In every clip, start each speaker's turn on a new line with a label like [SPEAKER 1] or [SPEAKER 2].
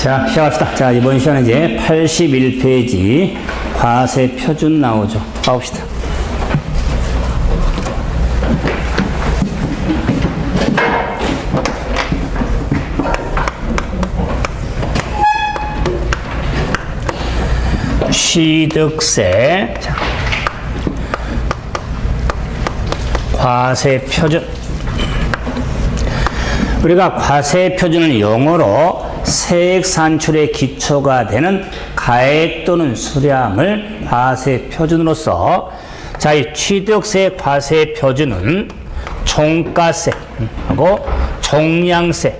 [SPEAKER 1] 자, 시작합시다. 자, 이번 시간에 이제 81페이지 과세 표준 나오죠. 가봅시다. 취득세, 자, 과세 표준. 우리가 과세 표준은 영어로 세액 산출의 기초가 되는 가액 또는 수량을 과세 표준으로서, 자, 이 취득세 과세 표준은 종가세하고 종량세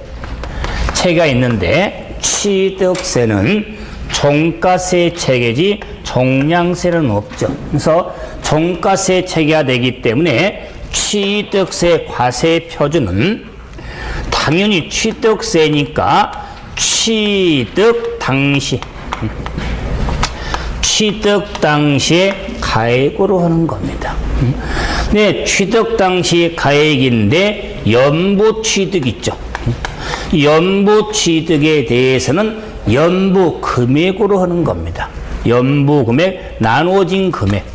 [SPEAKER 1] 체계가 있는데, 취득세는 종가세 체계지 종량세는 없죠. 그래서 종가세 체계가 되기 때문에 취득세 과세 표준은 당연히 취득세니까 취득 당시에 가액으로 하는 겁니다. 네, 취득 당시 가액인데 연부 취득 있죠. 연부 취득에 대해서는 연부 금액으로 하는 겁니다. 연부 금액, 나누어진 금액.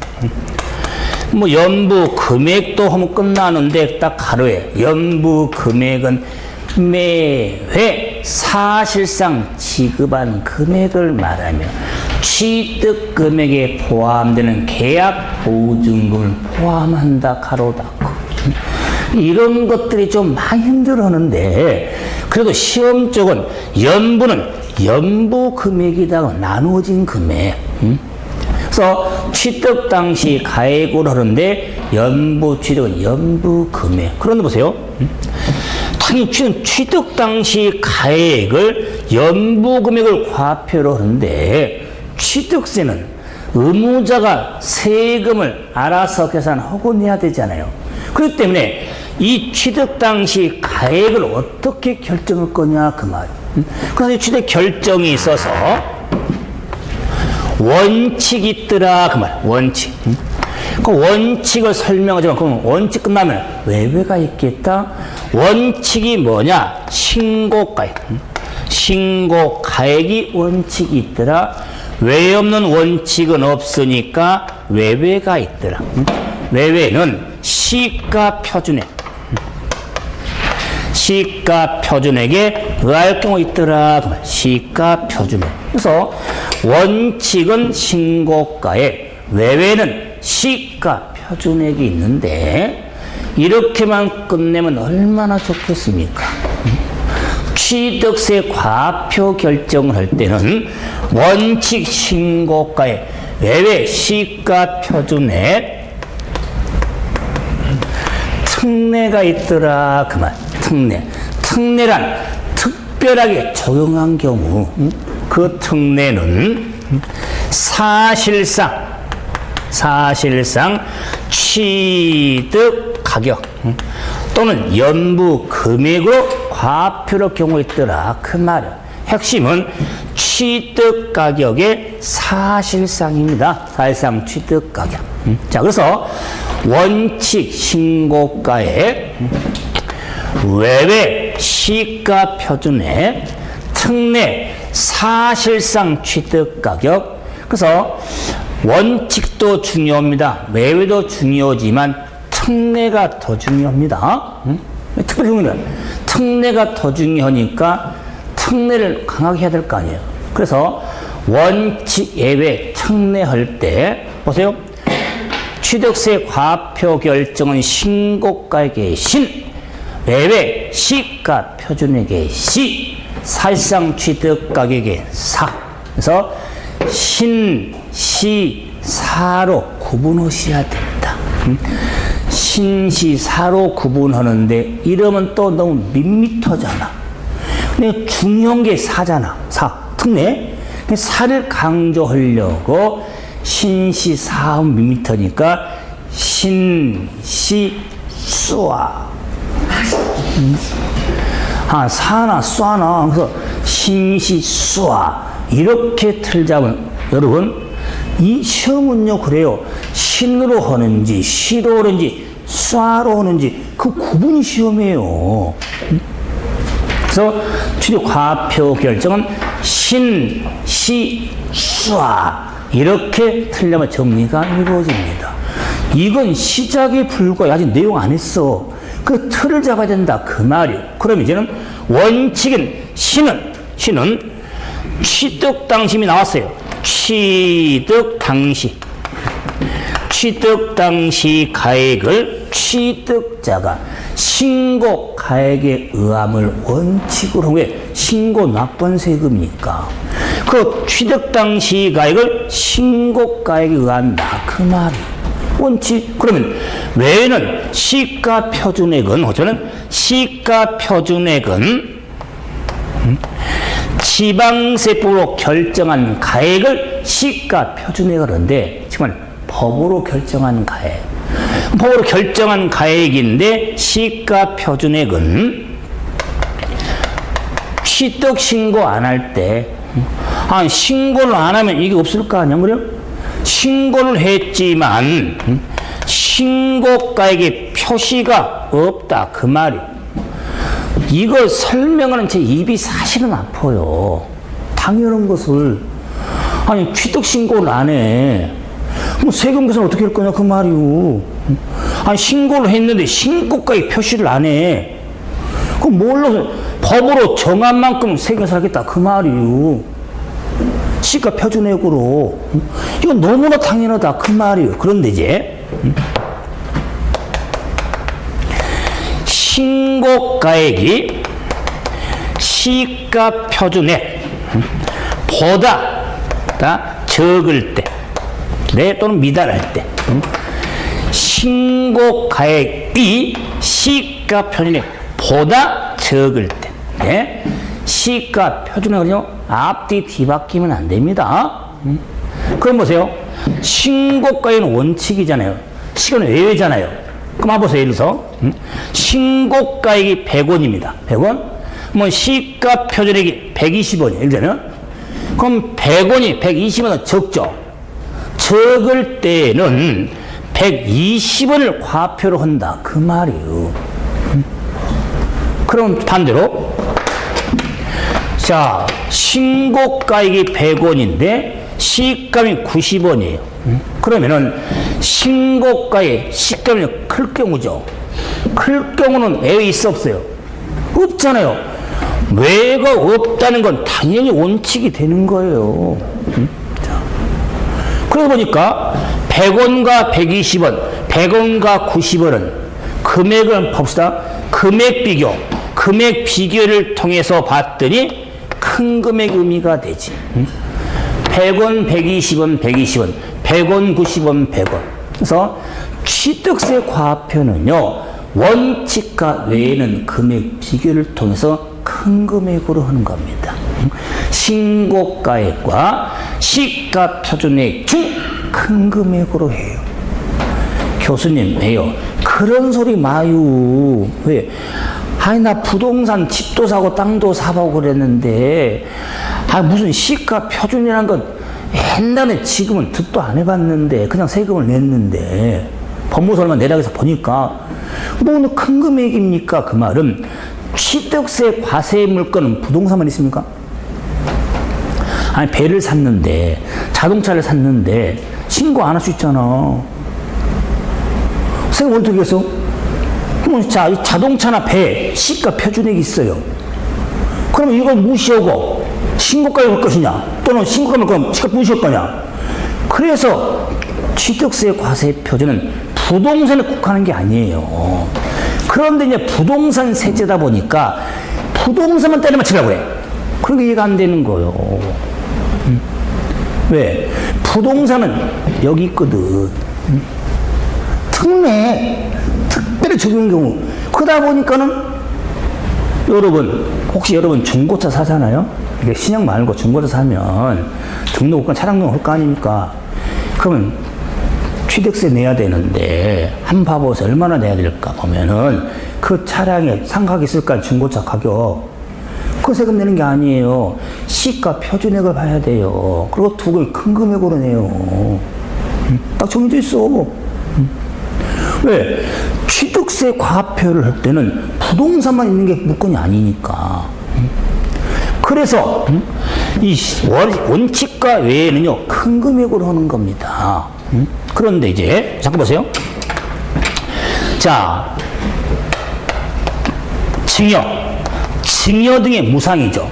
[SPEAKER 1] 뭐 연부 금액도 하면 끝나는데 딱 가로에 연부 금액은 매회 사실상 지급한 금액을 말하며 취득 금액에 포함되는 계약 보증금을 포함한다 가로 닫고. 이런 것들이 좀 많이 힘들었는데, 그래도 시험 쪽은 연부는 연부 금액이다가 나누어진 금액. 그래서 취득 당시 가액으로 하는데 연부 취득은 연부 금액. 그런데 보세요. 당연히 취득 당시 가액을 연부 금액을 과표로 하는데, 취득세는 의무자가 세금을 알아서 계산하고 내야 되잖아요. 그렇기 때문에 이 취득 당시 가액을 어떻게 결정할 거냐 그 말. 그래서 취득 결정이 있어서 원칙이 있더라 그 말. 원칙. 그 원칙을 설명하지만, 그럼 원칙 끝나면 외외가 있겠다. 원칙이 뭐냐? 신고가액. 신고가액이 원칙이 있더라. 외 없는 원칙은 없으니까 외외가 있더라. 외외는 시가 표준액. 시가 표준액에 의할 경우 있더라. 시가 표준액. 그래서 원칙은 신고가액, 외외는 시가 표준액이 있는데, 이렇게만 끝내면 얼마나 좋겠습니까? 취득세 과표 결정을 할 때는 원칙 신고가액, 외외 시가 표준액, 특례가 있더라 그 말. 특례란 특별하게 적용한 경우, 그 특례는 사실상 취득 가격 또는 연부 금액으로 과표로 경우 있더라 그 말이야. 핵심은 취득 가격의 사실상입니다. 사실상 취득 가격. 자, 그래서 원칙 신고가액, 외외 시가 표준액, 특례 사실상 취득 가격. 그래서 원칙도 중요합니다. 외외도 중요하지만 특례가 더 중요합니다. 특별히 중요해요. 특례가 더 중요하니까 특례를 강하게 해야 될 거 아니에요. 그래서 원칙 예외 특례할 때 보세요. 취득세 과표 결정은 신고가액의 신, 외외 시가 표준액의 시, 사실상 취득 가격의 사. 그래서 신, 시, 사로 구분하셔야 됩니다. 신시, 사로 구분하는데 이러면 또 너무 밋밋하잖아. 근데 중요한 게 사잖아. 사, 특례. 사를 강조하려고 신시, 사하면 밋밋하니까 신시, 쏘아. 사나, 쏘나. 그래서 신시, 쏘아. 이렇게 틀자면, 여러분, 이 시험은요, 그래요. 신으로 하는지, 시로 하는지, 쏴로 하는지, 그 구분이 시험이에요. 그래서 취득 과표 결정은 신, 시, 수하 이렇게 틀려면 정리가 이루어집니다. 이건 시작에 불과해. 아직 내용 안 했어. 그 틀을 잡아야 된다 그 말이에요. 그럼 이제는 원칙인 신은 취득 당시이 나왔어요. 취득 당시 가액을 취득자가 신고 가액의 의함을 원칙으로 한 게 신고 납부한 세금이니까 그 취득 당시 가액을 신고 가액에 의한다 그 말이 원칙. 그러면 외에는 시가 표준액은 어쩌면 시가 표준액은 지방세법으로 결정한 가액을 시가 표준액을 하는데 정말 법으로 결정한 가액. 법으로 결정한 가액인데 시가 표준액은 취득 신고 안 할 때 신고를 안 하면 이게 없을 거 아니야, 그래요? 신고를 했지만 신고가액의 표시가 없다 그 말이에요. 이걸 설명하는 제 입이 사실은 아파요. 당연한 것을 취득 신고를 안 해. 그럼 세금 계산 어떻게 할 거냐 그 말이오. 신고를 했는데 신고가액 표시를 안 해. 그럼 뭘로 법으로 정한 만큼 세금 계산하겠다 그 말이오. 시가 표준액으로. 이건 너무나 당연하다 그 말이에요. 그런데 이제 신고가액이 시가 표준액 보다 적을 때 또는 미달할 때 신고가액이 시가 표준액 보다 적을 때 시가 표준액은요 앞뒤 뒤바뀌면 안 됩니다. 그럼 보세요. 신고가액은 원칙이잖아요. 시간은 외외잖아요. 그럼 한번 보세요. 예를 들어서 신고가액이 100원입니다. 100원. 뭐 시가 표준액이 120원이에요. 예를 들면 그럼 100원이 120원은 적죠. 적을 때는 120원을 과표로 한다 그 말이에요. 그럼 반대로 자 신고가액이 100원인데 시가이 90원이에요. 그러면은 신고가의 시가이 클 경우죠. 클 경우는 왜 있어 없어요? 없잖아요. 왜가 없다는 건 당연히 원칙이 되는 거예요. 그러고 보니까 100원과 120원, 100원과 90원은 금액을 봅시다. 금액 비교를 통해서 봤더니 큰 금액 의미가 되지. 100원, 120원, 120원, 100원, 90원, 100원. 그래서 취득세 과표는요, 원칙과 외에는 금액 비교를 통해서 큰 금액으로 하는 겁니다. 신고가액과 시가 표준액 중 큰 금액으로 해요. 교수님, 왜요? 그런 소리 마요. 왜? 나 부동산 집도 사고 땅도 사보고 그랬는데, 무슨 시가 표준이라는 건 옛날에 지금은 듣도 안 해봤는데, 그냥 세금을 냈는데, 법무사만 내락해서 보니까, 뭐 큰 금액입니까? 그 말은 취득세 과세 물건은 부동산만 있습니까? 배를 샀는데, 자동차를 샀는데, 신고 안 할 수 있잖아. 세금 어떻게 했어? 그럼 자동차나 배, 시가 표준액이 있어요. 그럼 이걸 무시하고 신고가액 할 것이냐? 또는 신고가액 그럼 시가 무시할 거냐? 그래서 취득세 과세 표준은 부동산에 국한한 게 아니에요. 그런데 이제 부동산 세제다 보니까 부동산만 때려 맞추려고 그래. 그러니까 이해가 안 되는 거예요. 왜? 부동산은 여기 있거든. 특별히 적용한 경우. 그러다 보니까는 혹시 여러분 중고차 사잖아요? 이게 신형 말고 중고차 사면 등록권, 차량 등록할 거 아닙니까? 그러면 취득세 내야 되는데 한번 봐보세요. 얼마나 내야 될까 보면은 그 차량에 상각이 있을까 중고차 가격. 그 세금 내는 게 아니에요. 시가 표준액을 봐야 돼요. 그리고 두금 큰 금액으로 내요. 딱 정해져 있어. 왜? 취득세 과표를 할 때는 부동산만 있는 게 물건이 아니니까. 그래서 이 원칙과 외에는요 큰 금액으로 하는 겁니다. 그런데 이제 잠깐 보세요. 자, 증여 등의 무상이죠.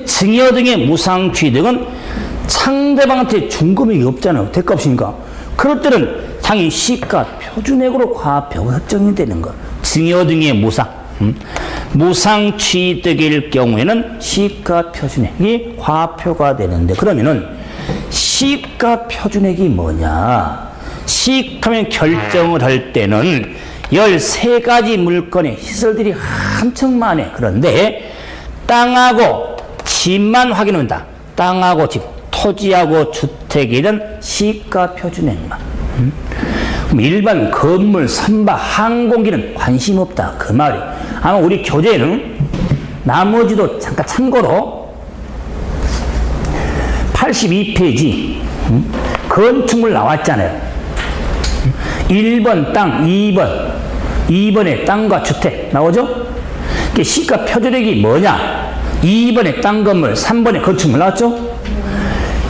[SPEAKER 1] 증여 등의 무상 취득은 상대방한테 준 금액이 없잖아요. 대가없으니까. 그럴 때는 당연히 시가 표준액으로 과표가 확정이 되는 거. 증여 등의 무상. 무상 취득일 경우에는 시가 표준액이 과표가 되는데, 그러면은 시가 표준액이 뭐냐? 시가하면 결정을 할 때는 13가지 물건의 시설들이 한층 많아. 그런데 땅하고 집만 확인한다. 땅하고 집, 토지하고 주택이든 시가 표준액만. 그럼 일반 건물, 선박, 항공기는 관심 없다. 그 말이. 아마 우리 교재에는 나머지도 잠깐 참고로 82페이지 건축물 나왔잖아요. 1번 땅, 2번에 땅과 주택 나오죠? 시가 표준액이 뭐냐? 2번에 땅 건물, 3번에 건축물 나왔죠?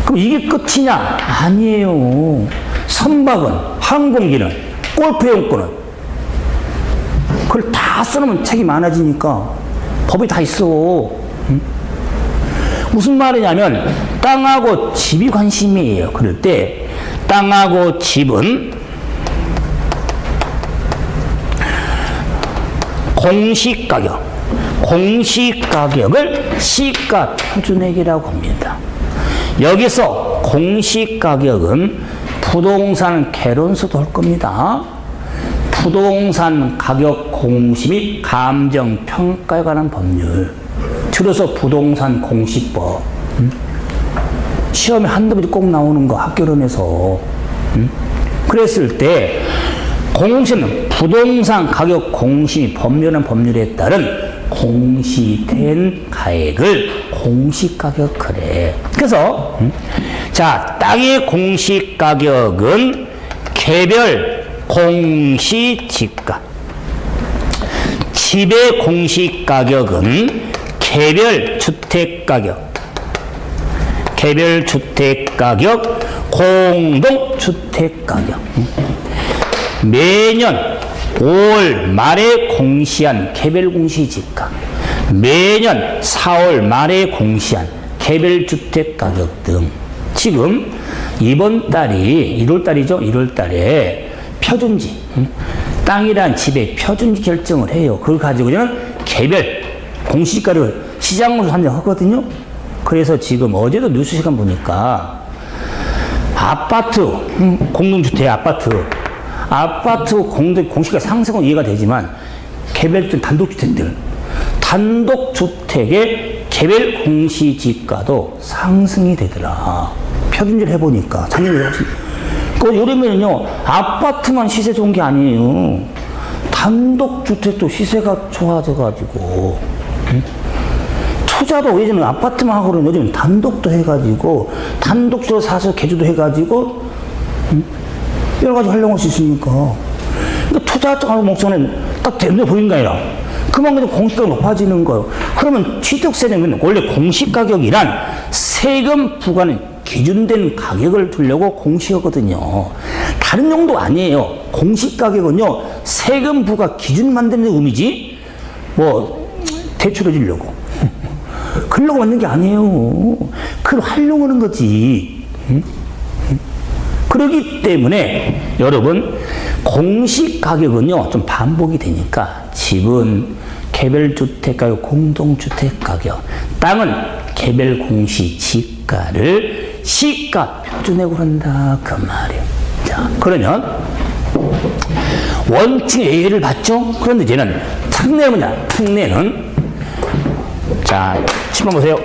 [SPEAKER 1] 그럼 이게 끝이냐? 아니에요. 선박은, 항공기는, 골프용권은 그걸 다 써놓으면 책이 많아지니까 법이 다 있어. 무슨 말이냐면 땅하고 집이 관심이에요. 그럴 때 땅하고 집은 공시가격을 시가 표준액이라고 합니다. 여기서 공시가격은 부동산 개론서도 할 겁니다. 부동산 가격 공시 및 감정평가에 관한 법률, 줄여서 부동산 공시법. 시험에 한두 번 꼭 나오는 거, 학교론에서. 그랬을 때 공시는 부동산 가격 공시 및 법률에 따른 공시된 가액을 공시가격 그래. 그래서 자, 땅의 공시가격은 개별 공시지가, 집의 공시가격은 개별 주택가격, 공동주택가격. 매년 5월 말에 공시한 개별 공시지가, 매년 4월 말에 공시한 개별 주택가격 등. 지금 이번 달이 1월 달이죠. 1월 달에 표준지, 땅이란 집의 표준지 결정을 해요. 그걸 가지고는 개별 공시가를 시장으로 산정하거든요. 그래서 지금 어제도 뉴스 시간 보니까 아파트, 공동주택 아파트 공시가 상승은 이해가 되지만 개별주택, 단독주택의 개별 공시지가도 상승이 되더라. 표준지를 해보니까 작년에 요러면요 아파트만 시세 좋은 게 아니에요. 단독주택도 시세가 좋아져가지고 투자도 예전에 아파트만 하고는 요즘 단독도 해가지고 단독주택 사서 개조도 해가지고 여러 가지 활용할 수 있으니까. 그러니까 투자하고 목소리는 딱 되는 보이는 거 아니라 그만큼 공시가가 높아지는 거예요. 그러면 취득세는 원래 공시가격이란 세금 부과는 기준된 가격을 두려고 공시하거든요. 다른 용도 아니에요. 공시가격은요 세금 부과 기준 만드는 의미지 뭐 대출해 주려고 그러려고 만든 게 아니에요. 그걸 활용하는 거지. 그렇기 때문에 여러분 공시가격은요 좀 반복이 되니까 집은 개별주택가격, 공동주택가격, 땅은 개별 공시지가를 시가 표준액으로 한다 그 말이에요. 자, 그러면 원칙의 예를 봤죠? 그런데 이제는 특례는 뭐냐? 특례는 자, 10번 보세요.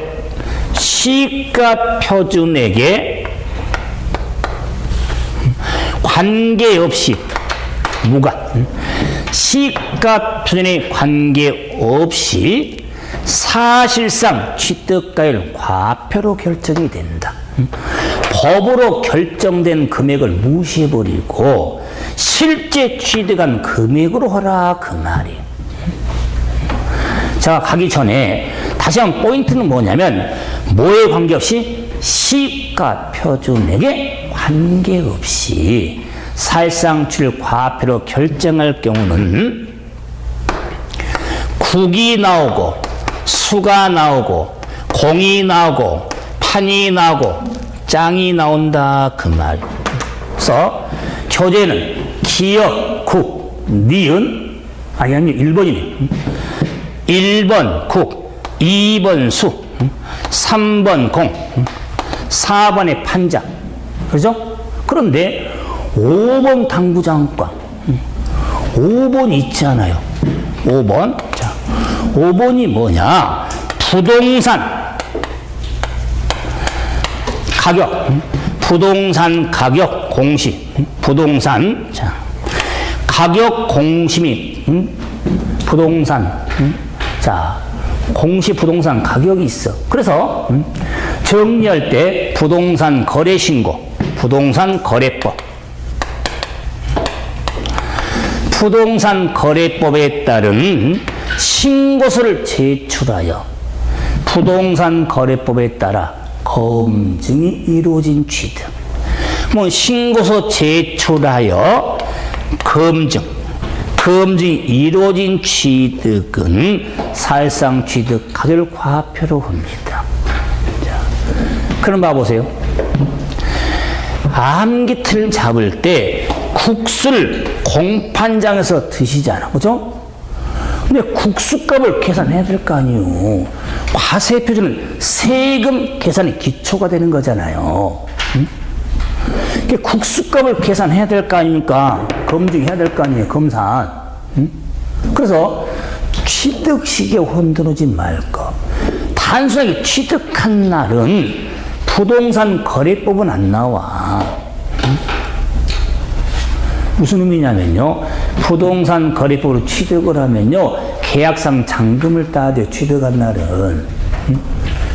[SPEAKER 1] 시가 표준액에 관계없이 무관, 시가 표준에 관계없이 사실상 취득가율은 과표로 결정이 된다. 법으로 결정된 금액을 무시해버리고 실제 취득한 금액으로 하라 그 말이에요. 자, 가기 전에 다시 다시 한번 포인트는 뭐냐면 뭐에 관계없이 시가 표준액에 관계없이 사실상취를 과표로 결정할 경우는 국이 나오고 수가 나오고 공이 나오고 판이 나오고 짱이 나온다 그 말이에요. 그래서 교재는 기역, 국, 니은 아니 1번이네. 1번 국, 2번 수, 3번 공, 4번의 판자. 그죠? 그런데 5번 당구장과 5번 있잖아요. 5번. 자, 5번이 뭐냐? 부동산 가격. 부동산 가격 공시. 부동산. 자, 가격 공시 및 부동산. 자, 공시 부동산 가격이 있어. 그래서 정리할 때 부동산 거래 신고, 부동산 거래법. 부동산 거래법에 따른 신고서를 제출하여 부동산 거래법에 따라 검증이 이루어진 취득. 뭐 신고서 제출하여 검증이 이루어진 취득은 사실상 취득 가격을 과표로 합니다. 자, 그럼 봐보세요. 암기틀 잡을 때 국수를 공판장에서 드시잖아. 그죠? 근데 국수값을 계산해야 될 거 아니에요. 과세표준은 세금 계산의 기초가 되는 거잖아요. 응? 국수값을 계산해야 될 거 아닙니까? 검증해야 될 거 아니에요. 검산. 응? 그래서 취득시기에 흔들어지 말 거. 단순하게 취득한 날은 부동산 거래법은 안 나와. 응? 무슨 의미냐면요. 부동산 거래법으로 취득을 하면요. 계약상 잔금을 따야 돼요. 취득한 날은.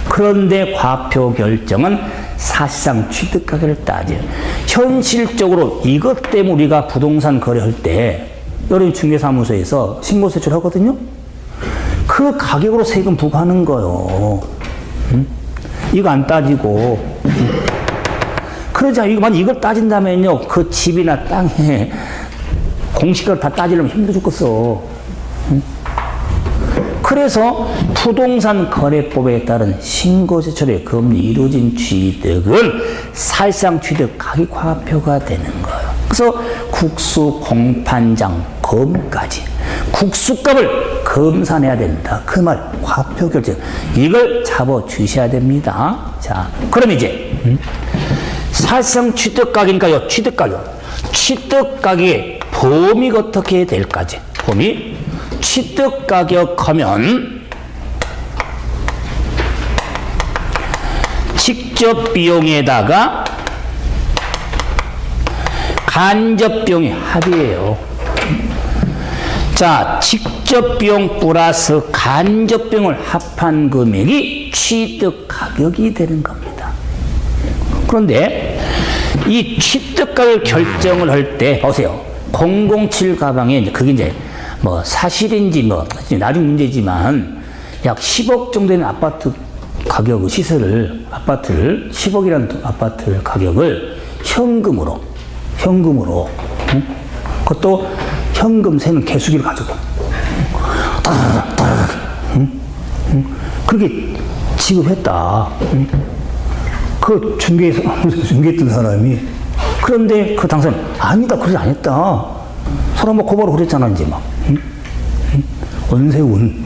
[SPEAKER 1] 그런데 과표 결정은 사실상 취득 가격을 따져요. 현실적으로 이것 때문에 우리가 부동산 거래할 때 여러 중개사무소에서 신고 제출하거든요. 그 가격으로 세금 부과하는 거요. 이거 안 따지고. 그러자 이걸 따진다면요. 그 집이나 땅에 공시가를 다 따지려면 힘들어 죽겠어. 그래서 부동산 거래법에 따른 신고 제출의 금리 이루어진 취득은 사실상 취득 가격 과표가 되는 거예요. 그래서 국수, 공판장, 검까지 국수값을 검산해야 된다. 그 말 과표 결정. 이걸 잡아 주셔야 됩니다. 자, 그럼 이제 사실상 취득 가격이니까요. 취득 가격. 취득 가격의 범위가 어떻게 될까지. 범위. 취득 가격 하면 직접 비용에다가 간접 비용의 합이에요. 자, 직접 비용 플러스 간접 비용을 합한 금액이 취득 가격이 되는 겁니다. 그런데 이 취득 가격 결정을 할 때 보세요. 007 가방에 그게 이제 뭐 사실인지 뭐 나중 문제지만 약 10억 정도 되는 아파트 가격의 시세를 아파트를 10억이라는 아파트 가격을 현금으로 그것도 현금 세는 개수기를 가지고 그렇게 지급했다. 그 중개했던 사람이. 그런데 그 당사자는 아니다, 그러지 안 했다. 사람 뭐 고발을 그랬잖아, 이제 막. 원세훈.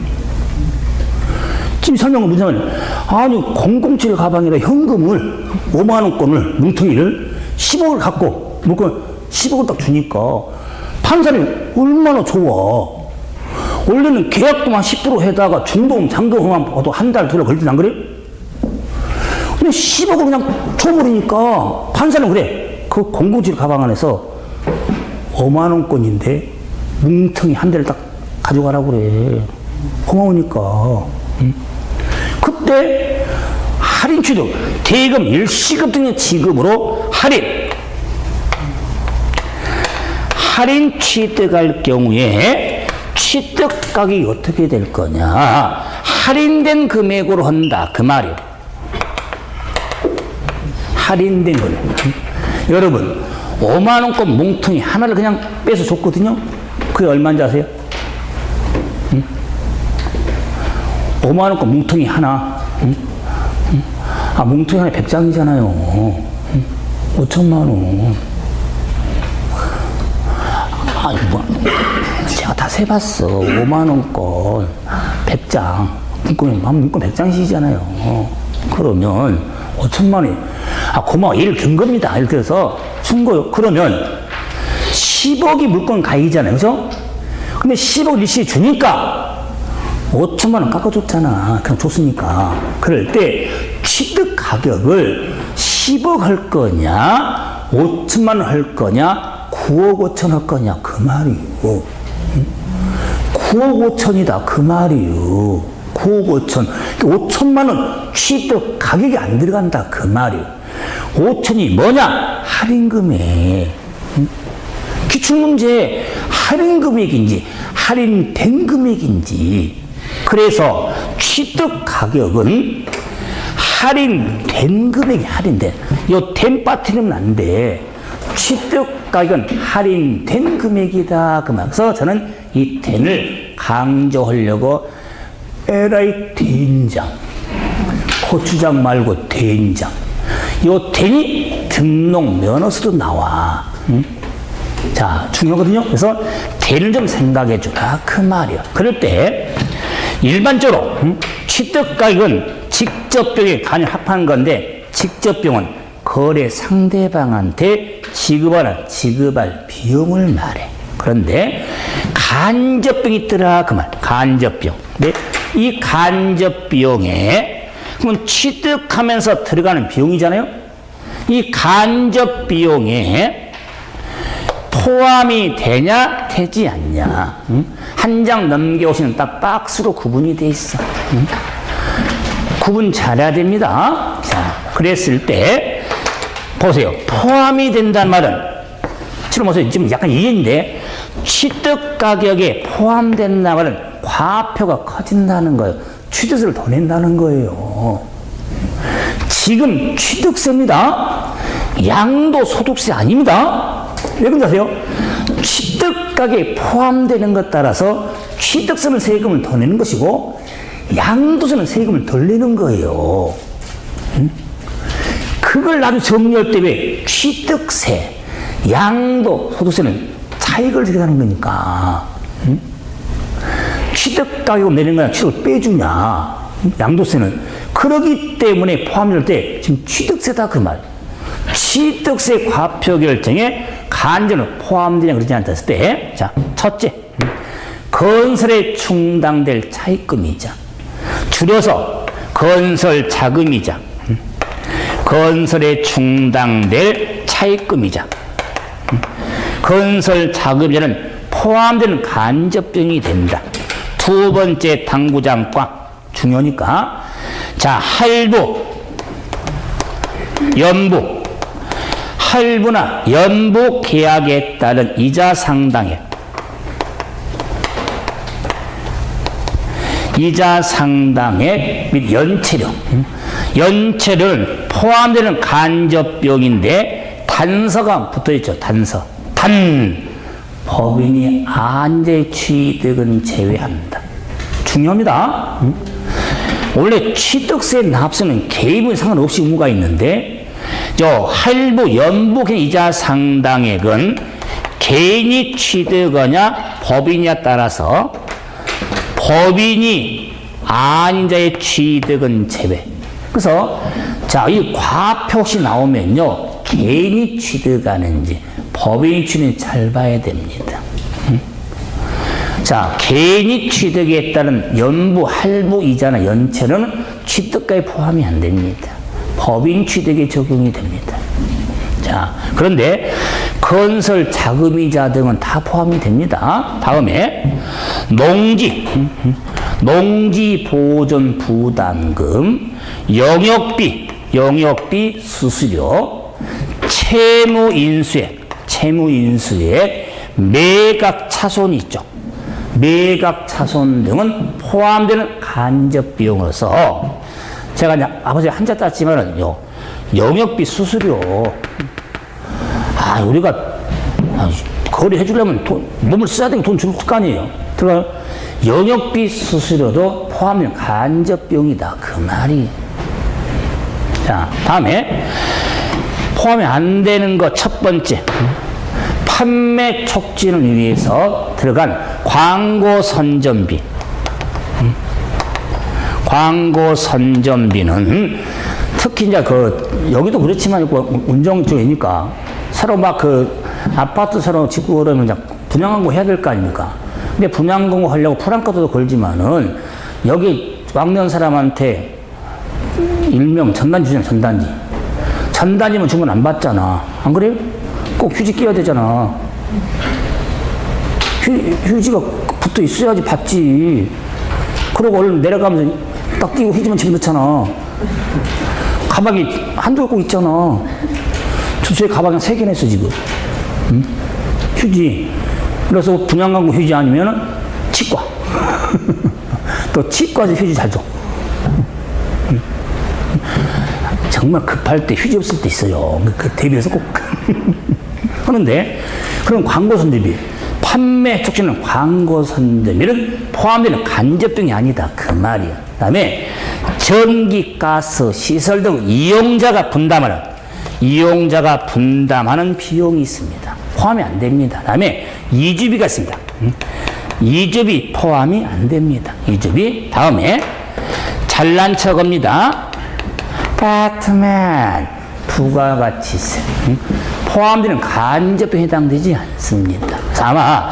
[SPEAKER 1] 지금 설명은 뭐냐면, 아니, 007 가방에다 현금을 5만원권을 뭉텅이를 10억을 갖고, 물건 10억을 딱 주니까, 판사님이 얼마나 좋아. 원래는 계약금만 10% 해다가 중도금, 잔금만 봐도 한 달, 2달 걸리지 안 그래? 근데 10억을 그냥 줘버리니까, 판사는 그래. 그 007 가방 안에서 5만원권인데, 뭉텅이 한 대를 딱 가져가라고 그래. 고마우니까. 그때 할인 취득, 대금 일시급 등의 지급으로 할인 취득할 경우에 취득 가격이 어떻게 될 거냐. 할인된 금액으로 한다. 그 말이에요. 할인된 금액. 여러분, 5만원권 뭉텅이 하나를 그냥 빼서 줬거든요? 그게 얼마인지 아세요? 5만원권 뭉텅이 하나. 아, 뭉텅이 하나 100장이잖아요. 5천만원. 아니, 뭐, 제가 다 세봤어. 5만원권 100장. 문건 100장씩이잖아요. 그러면 5천만원이, 아, 고마워. 예를 든 겁니다. 예를 들어서 준 거요. 그러면 10억이 물건 가액이잖아요. 그죠? 근데 10억 일시 주니까 5천만원 깎아줬잖아. 그냥 줬으니까. 그럴 때 취득 가격을 10억 할 거냐, 5천만원 할 거냐, 9억 5천 할 거냐, 그 말이요. 9억 5천이다. 그 말이요. 9억 5천. 5천만원 취득 가격이 안 들어간다. 그 말이요. 5천이 뭐냐? 할인금액. 기출문제 할인금액인지 할인된 금액인지. 그래서 취득 가격은 할인된 금액이 할인된. 요 된 빠뜨리면 안 돼. 취득 가격은 할인된 금액이다. 그 말. 그래서 저는 이 된을 강조하려고 에라이 된장. 고추장 말고 된장. 요 된이 등록 면허서도 나와. 자, 중요하거든요. 그래서 된을 좀 생각해 주라. 그 말이야. 그럴 때 일반적으로 취득 가격은 직접 비용에 간이 합한 건데, 직접 비용은 거래 상대방한테 지급할 비용을 말해. 그런데 간접 비용이 있더라. 그 말. 간접 비용. 네? 이 간접 비용에 그러면 취득하면서 들어가는 비용이잖아요. 이 간접 비용에 포함이 되냐, 되지 않냐. 한 장 넘겨오시는 딱 박스로 구분이 돼 있어. 구분 잘해야 됩니다. 자, 그랬을 때 보세요. 포함이 된다는 말은 지금 보세요. 지금 약간 이해인데, 취득 가격에 포함된다는 말은 과표가 커진다는 거예요. 취득세를 더 낸다는 거예요. 지금 취득세입니다. 양도소득세 아닙니다. 왜 그런지 아세요? 취득 가격에 포함되는 것 따라서 취득세는 세금을 더 내는 것이고, 양도세는 세금을 덜 내는 거예요. 그걸 나도 정리할 때 왜 취득세, 양도소득세는 차익을 지급하는 거니까. 취득 가격을 내는 거냐, 취득을 빼주냐, 양도세는. 그러기 때문에 포함될 때 지금 취득세다 그 말. 취득세 과표 결정에 간접으로 포함되냐 그러지 않다 했을 때, 자, 첫째, 건설에 충당될 차입금이자, 줄여서 건설 자금이자, 건설에 충당될 차입금이자, 건설 자금이자는 포함되는 간접 비용이 된다. 두 번째 당구장과 중요하니까. 자, 할부, 연부, 할부나 연부 계약에 따른 이자 상당액, 이자 상당액 및 연체료. 연체료는 포함되는 간접 비용인데 단서가 붙어있죠. 단서. 단, 법인이 안제 취득은 제외한다. 중요합니다. 원래 취득세 납세는 개입은 상관없이 의무가 있는데, 저 할부, 연부, 이자 상당액은 개인이 취득하냐 법인이냐에 따라서 법인이 아닌 자의 취득은 제외. 그래서 자, 이 과표 혹시 나오면요, 개인이 취득하는지 법인이 취득인지 잘 봐야 됩니다. 자, 개인이 취득에 따른 연부, 할부, 이자나 연체료는 취득가에 포함이 안 됩니다. 법인 취득에 적용이 됩니다. 자, 그런데 건설 자금이자 등은 다 포함이 됩니다. 다음에 농지, 농지 보존 부담금, 영역비 수수료, 채무인수액, 매각 차손이 있죠. 매각 차손 등은 포함되는 간접 비용으로서 제가 이제 아버지 한자 땄지만은 영역비 수수료 우리가 거래해 주려면 몸을 써야 되고 돈 줄 거 아니에요. 들어가 영역비 수수료도 포함된 간접 비용이다 그 말이. 자, 다음에 포함이 안 되는 것 첫 번째, 판매 촉진을 위해서 들어간 광고 선전비. 광고 선전비는 특히 이제 여기도 그렇지만 운정 쪽이니까 새로 막 아파트 새로 짓고 그러면 이제 분양광고 해야 될 거 아닙니까? 근데 분양광고 하려고 프랑카드도 걸지만은 여기 왕년 사람한테 일명 전단지 주잖아, 전단지. 전단지면 주문 안 받잖아. 안 그래요? 꼭 휴지 끼워야 되잖아. 휴지가 붙어 있어야지 받지. 그러고 얼른 내려가면서 딱 끼고 휴지만 집어넣잖아. 가방이 한두 개 꼭 있잖아. 제 가방에 3개 냈어, 지금. 응? 휴지. 그래서 분양광고 휴지 아니면은 치과. 또 치과에서 휴지 잘 줘. 정말 급할 때 휴지 없을 때 있어요. 그 대비해서 꼭. 하는데, 그럼 광고 선대비. 판매 촉진은 광고 선대비는 포함되는 간접비용이 아니다. 그 말이야. 그 다음에 전기, 가스, 시설 등 이용자가 분담하는 비용이 있습니다. 포함이 안 됩니다. 그 다음에 이주비가 있습니다. 이주비 포함이 안 됩니다. 이주비. 다음에 잘난 척입니다. 배트맨, 부가가치세. 포함되는 간접비용에 해당되지 않습니다. 그래서 아마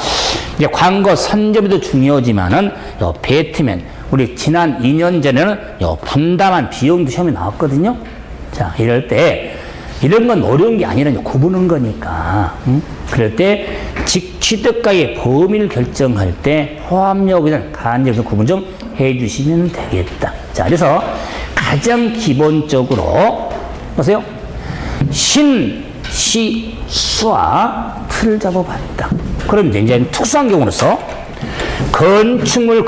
[SPEAKER 1] 이제 광고 선점비도 중요하지만은 배트맨, 우리 지난 2년 전에는 분담한 비용도 시험에 나왔거든요. 자, 이럴 때 이런 건 어려운 게 아니라 구분한 거니까. 그럴 때 취득가의 범위를 결정할 때 포함 여부는 간접비용 구분 좀 해주시면 되겠다. 자, 그래서 가장 기본적으로 보세요. 신, 시, 수와 틀을 잡아봤다. 그럼 이제 특수한 경우로서 건축물을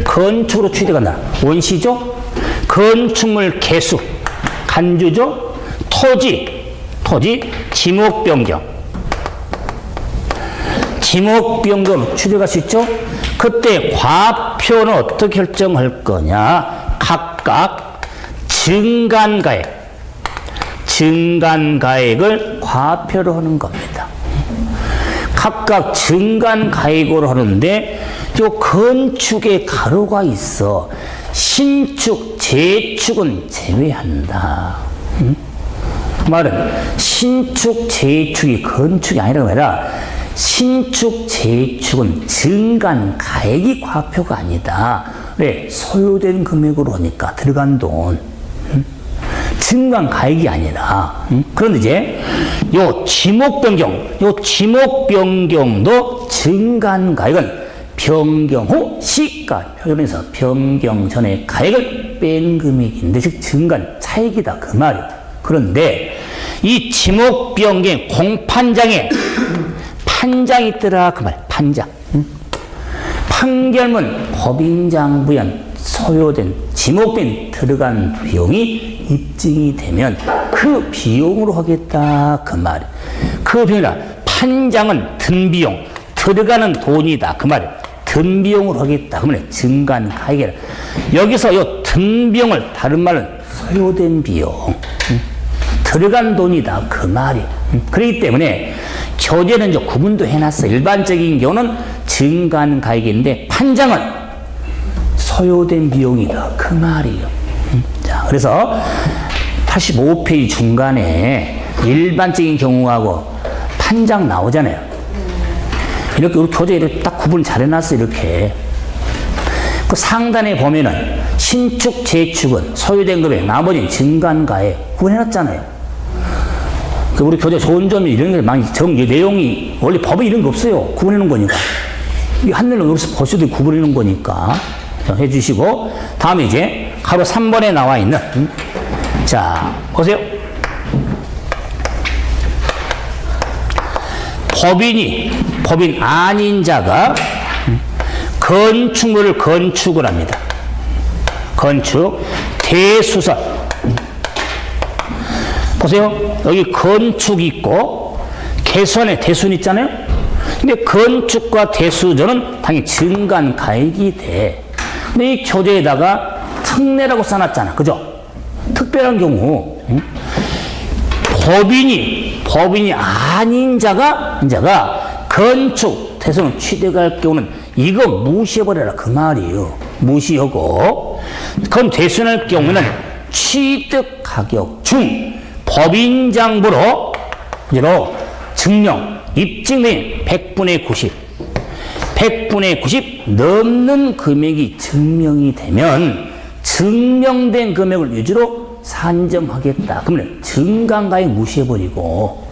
[SPEAKER 1] 건축으로 취득한다. 원시죠? 건축물 개수, 간주죠? 토지, 지목 변경으로 취득할 수 있죠? 그때 과표는 어떻게 결정할 거냐? 각각 증간가액을 과표로 하는 겁니다. 각각 증간가액으로 하는데 요 건축에 가로가 있어. 신축, 재축은 제외한다. 그 말은 신축, 재축이 건축이 아니라 신축, 재축은 증간가액이 과표가 아니다. 왜? 소요된 금액으로 하니까 들어간 돈. 증간가액이 아니라. 그런데 이제 요 지목 변경도 증간가액은 변경 후 시가 표현해서 변경 전에 가액을 뺀 금액인데 즉 증간 차익이다 그 말이야. 그런데 이 지목 변경 공판장에 판장이 있더라 그 말. 판장. 판결문 법인장 부연 소요된 지목빈 들어간 비용이 입증이 되면 그 비용으로 하겠다 그 말이야. 그 비용이라 판장은 든 비용 들어가는 돈이다 그 말이야. 든 비용으로 하겠다. 그러면 증간가액이라. 여기서 이 든 비용을 다른 말은 소요된 비용, 들어간 돈이다 그 말이야. 그렇기 때문에 교재는 이제 구분도 해놨어. 일반적인 경우는 증간가액인데 판장은 소요된 비용이다 그 말이에요. 자, 그래서 85페이지 중간에 일반적인 경우하고 판장 나오잖아요. 이렇게 우리 교재에 이렇게 딱 구분 잘 해놨어, 이렇게. 그 상단에 보면은 신축, 재축은 소유된 금액, 나머지는 증간가액 구분해놨잖아요. 우리 교재 좋은 점이 이런 게 많이 내용이, 원래 법에 이런 거 없어요. 구분해놓은 거니까. 이 한눈에 여기서 보셔도 구분해놓은 거니까. 해주시고, 다음에 이제 가로 3번에 나와 있는, 자, 보세요. 법인 아닌 자가 건축물을 건축을 합니다. 건축, 대수설. 보세요. 여기 건축 있고 개수안에 대수는 있잖아요. 근데 건축과 대수전은 당연히 증간가액이 돼. 근데 이 교재에다가 특례라고 써놨잖아. 그죠? 특별한 경우 법인이 아닌 자가 건축, 대수는 취득할 경우는 이거 무시해버려라 그 말이에요. 무시하고 그럼 대수할 경우는 취득 가격 중 법인장부로 증명, 입증 및 100분의 90 넘는 금액이 증명이 되면 증명된 금액을 위주로 산정하겠다. 그러면 증간가액 무시해버리고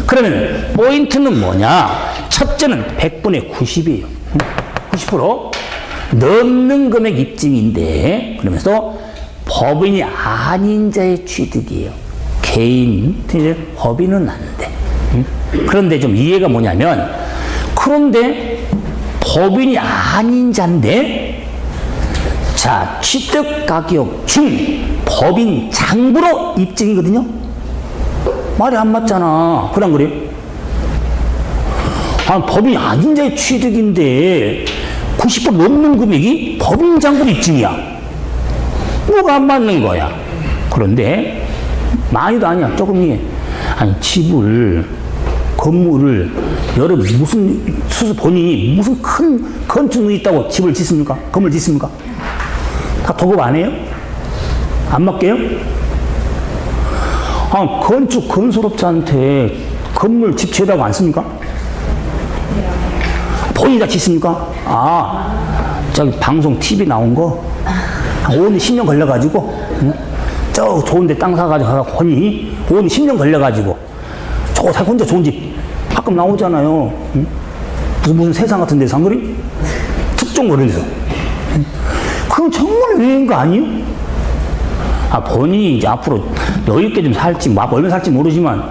[SPEAKER 1] 그러면 포인트는 뭐냐? 첫째는 100분의 90이에요. 90% 넘는 금액 입증인데 그러면서 법인이 아닌 자의 취득이에요. 개인, 법인은 안 돼. 그런데 좀 이해가 뭐냐면 그런데 법인이 아닌 자인데 자, 취득 가격 중 법인 장부로 입증이거든요. 말이 안 맞잖아. 그래 안 그래요? 법인이 아닌 자의 취득인데 90% 넘는 금액이 법인 장부로 입증이야. 뭐가 안 맞는 거야. 그런데 많이도 아니야. 조금 집을 건물을 여러분 본인이 무슨 큰 건축물이 있다고 집을 짓습니까? 건물 짓습니까? 다 도급 안 해요? 안 맡겨요? 건축 건설업자한테 건물 집 지으라고 안 씁니까? 본인이 다 짓습니까? 저기 방송 TV 나온 거 5년 10년 걸려가지고 저 좋은데 땅 사가지고 본인이 5년 10년 걸려가지고 저거 다 혼자 좋은 집 가끔 나오잖아요. 무슨 세상 같은 데서 한 거리? 특종 그런 데서. 그건 정말 외인 거 아니에요? 본인이 이제 앞으로 여유있게 좀 살지, 얼마 살지 모르지만,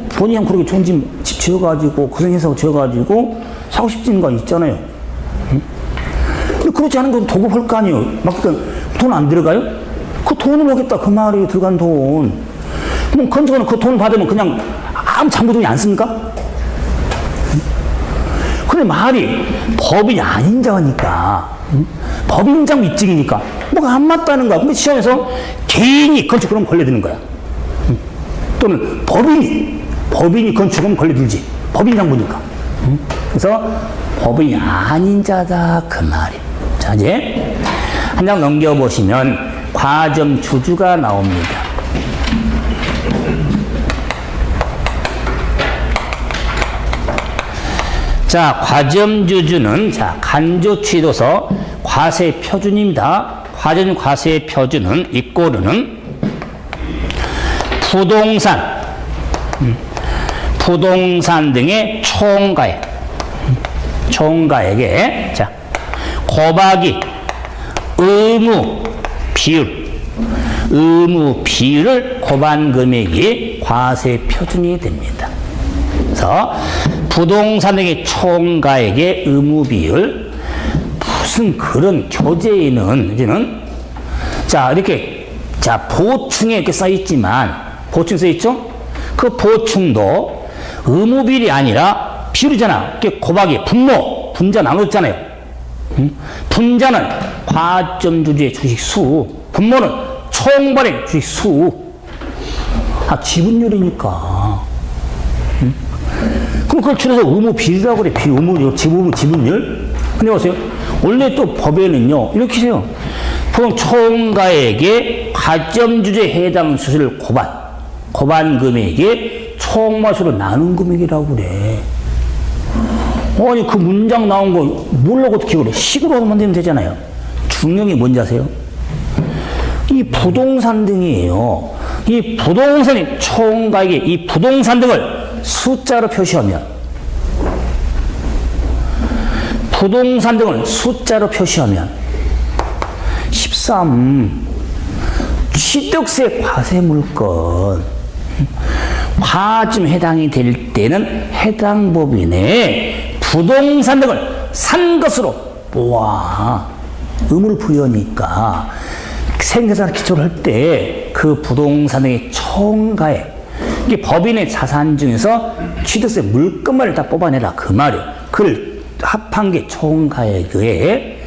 [SPEAKER 1] 본인이 그렇게 좋은 집 지어가지고, 고생해서 지어가지고, 사고 싶은 거 있잖아요. 근데 그렇지 않은 건 도급할 거 아니에요. 돈 안 들어가요? 그 돈을 하겠다. 그 말이 들어간 돈. 그럼 건축은 그 돈 받으면 그냥 아무 장부돈이 안 씁니까? 근데 말이 법인이 아닌 자니까, 법인장 입증이니까 뭐가 안 맞다는 거야. 근데 시험에서 개인이 건축하면 걸려드는 거야. 또는 법인이 건축하면 걸려들지. 법인장부니까. 그래서 법인이 아닌 자다 그 말이에요. 자, 이제 한 장 넘겨보시면 과점 주주가 나옵니다. 자, 과점주주는 간조취도서 과세표준입니다. 과세표준은 이꼬르는 부동산 등의 총가액에 곱하기 의무 비율을 곱한 금액이 과세표준이 됩니다. 그래서 부동산 등의 총가액의 의무 비율 무슨 그런 교재에는 이제는 이렇게 보충에 이렇게 써 있지만 보충 써 있죠? 그 보충도 의무 비율이 아니라 비율이잖아. 이렇게 곱하기 분자 나눴잖아요. 분자는 과점 주주의 주식 수, 분모는 총발행 주식 수. 지분율이니까. 그럼 그걸 줄여서 의무 비율이라고 그래. 지분율. 근데 보세요. 원래 또 법에는요, 이렇게 해요. 보통 총가액의 과점주주에 해당 수수를 곱한 금액의 총마수로 나눈 금액이라고 그래. 아니, 그 문장 나온 거 뭘로 어떻게 그래? 식으로 하면 되면 되잖아요. 중요한 게 뭔지 아세요? 이 부동산 등이에요. 이 부동산의 총가액의 이 부동산 등을 숫자로 표시하면 부동산 등을 숫자로 표시하면 13 취득세 과세물건 과쯤 해당이 될 때는 해당 법인에 부동산 등을 산 것으로 와 의무를 부여하니까 생계자산 기초를 할 때 그 부동산 등의 총가액 이게 법인의 자산 중에서 취득세 물건만을 다 뽑아내라 그 말이에요. 그걸 합한 게 총가액에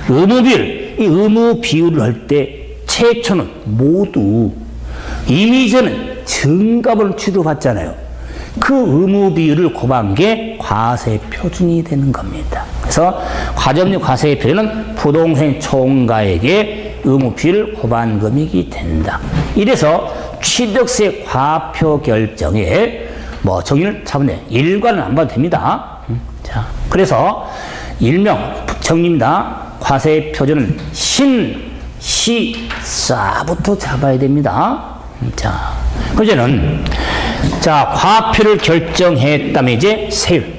[SPEAKER 1] 의무 비율 이 의무 비율을 할 때 최초는 모두 이미 전에 증가분을 취득받잖아요. 그 의무 비율을 곱한 게 과세 표준이 되는 겁니다. 그래서 과점료 과세 표준은 부동산 총가액의 의무 비율을 곱한 금액이 된다. 이래서 취득세 과표 결정에 뭐 정의를 잡으면 일과는 안 봐도 됩니다. 자, 그래서 일명 정리입니다. 과세 표준은 신, 시, 사부터 잡아야 됩니다. 자, 그제는 자 과표를 결정했다면 이제 세율.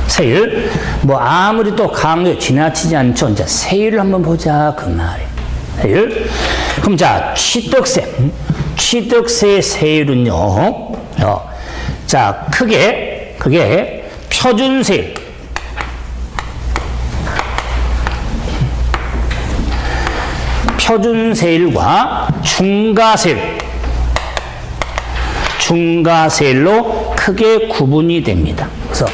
[SPEAKER 1] 세율 뭐 아무리 또 강조 지나치지 않죠. 이제 세율을 한번 보자 그 말이에요. 세율. 그럼 자 취득세 세율은요. 자 크게 그게 표준세율. 표준세율과 중과세율로 크게 구분이 됩니다. 그래서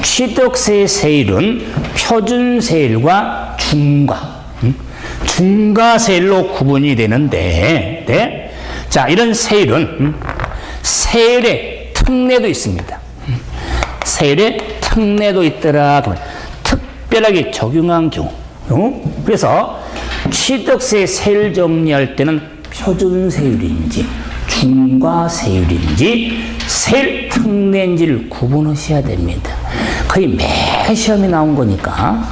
[SPEAKER 1] 취득세 세율은 표준세율과 중과세율로 구분이 되는데, 네? 자, 이런 세율은 세율의 특례도 있습니다. 세율의 특례도 있더라. 특별하게 적용한 경우. 그래서 취득세 세율 정리할 때는 표준세율인지 중과세율인지 세율 특례인지를 구분하셔야 됩니다. 거의 매 시험에 나온 거니까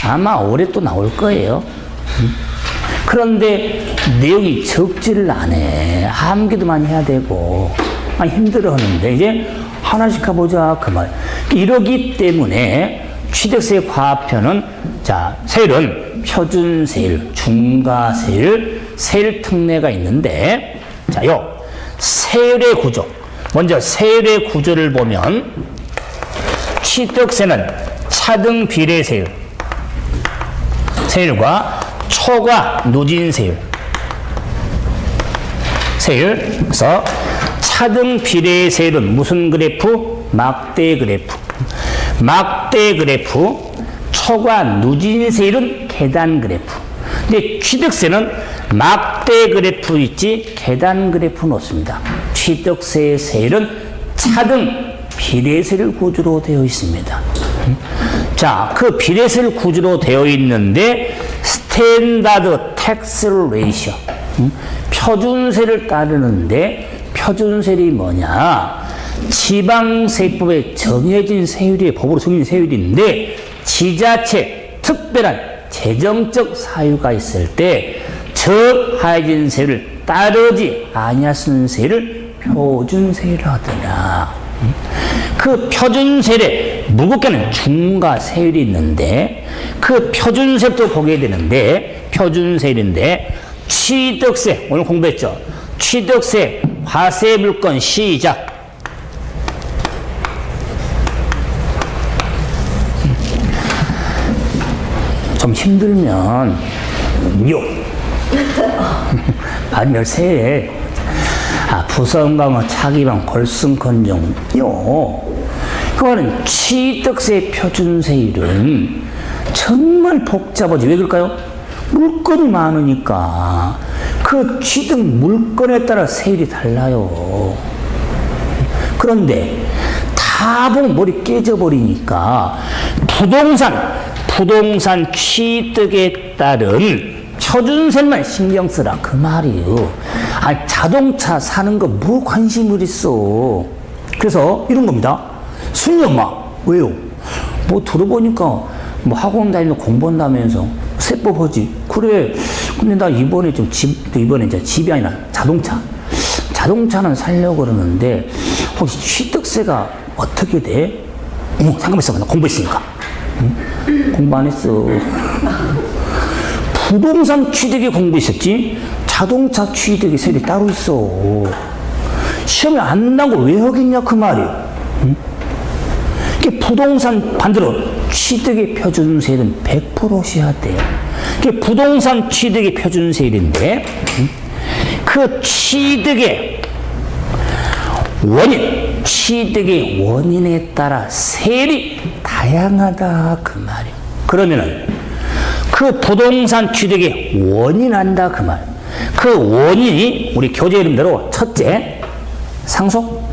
[SPEAKER 1] 아마 올해 또 나올 거예요. 그런데 내용이 적지를 않아. 암기도 많이 해야 되고 힘들어 하는데 이제 하나씩 가보자 그 말. 이러기 때문에 취득세 과표는 자 세율은 표준세율, 중과세율, 세율 특례가 있는데 자 요 세율의 구조 먼저 세율의 구조를 보면 취득세는 차등 비례세율 세율과 초과 누진세율 그래서 차등 비례세율은 무슨 그래프? 막대 그래프 초과 누진세율은 계단 그래프. 근데 취득세는 막대 그래프 있지 계단 그래프는 없습니다. 취득세 세율은 차등 비례세율 구조로 되어 있습니다. 자, 그 비례세율 구조로 되어 있는데 스탠다드 텍스 레이셔 표준세를 따르는데 표준세율이 뭐냐? 지방세법에 정해진 세율이 법으로 정해진 세율인데 지자체 특별한 재정적 사유가 있을 때 저하해진 세율을 따르지 아니할 수 있는 세율을 표준세율이라 하더라. 그 표준세율에 무겁게는 중과세율이 있는데 그 표준세율도 보게 되는데 표준세율인데 취득세 오늘 공부했죠. 취득세 과세 물건 시작. 좀 힘들면 요 반열세 부성강어 차기방 골승건종 요 그거는 취득세 표준세율은 정말 복잡하지. 왜 그럴까요? 물건이 많으니까 그 취득 물건에 따라 세율이 달라요. 그런데 다 보면 머리 깨져버리니까 부동산 취득에 따른 표준세만 신경 쓰라 그 말이에요. 자동차 사는 거 뭐 관심을 있어. 그래서 이런 겁니다. 순이 엄마 왜요? 뭐 들어보니까 뭐 학원 다니면서 공부한다면서 세법 하지. 그래. 근데 나 이번에 이제 집이 아니라 자동차는 살려고 그러는데 혹시 취득세가 어떻게 돼? 잠깐만 있어봐. 나 공부했으니까. 공부 안 했어. 부동산 취득에 공부했었지. 자동차 취득의 세율이 따로 있어. 시험에 안 나온 걸 왜 하겠냐 그 말이에요. 응? 이게 부동산 반대로 취득의 표준세율은 100%셔야 돼요. 이게 부동산 취득의 표준세율인데 그 취득의 원인, 취득의 원인에 따라 세율이 다양하다 그 말이에요. 그러면은 그 부동산 취득의 원인 한다 그 말. 그 원인이 우리 교재 이름대로 첫째 상속.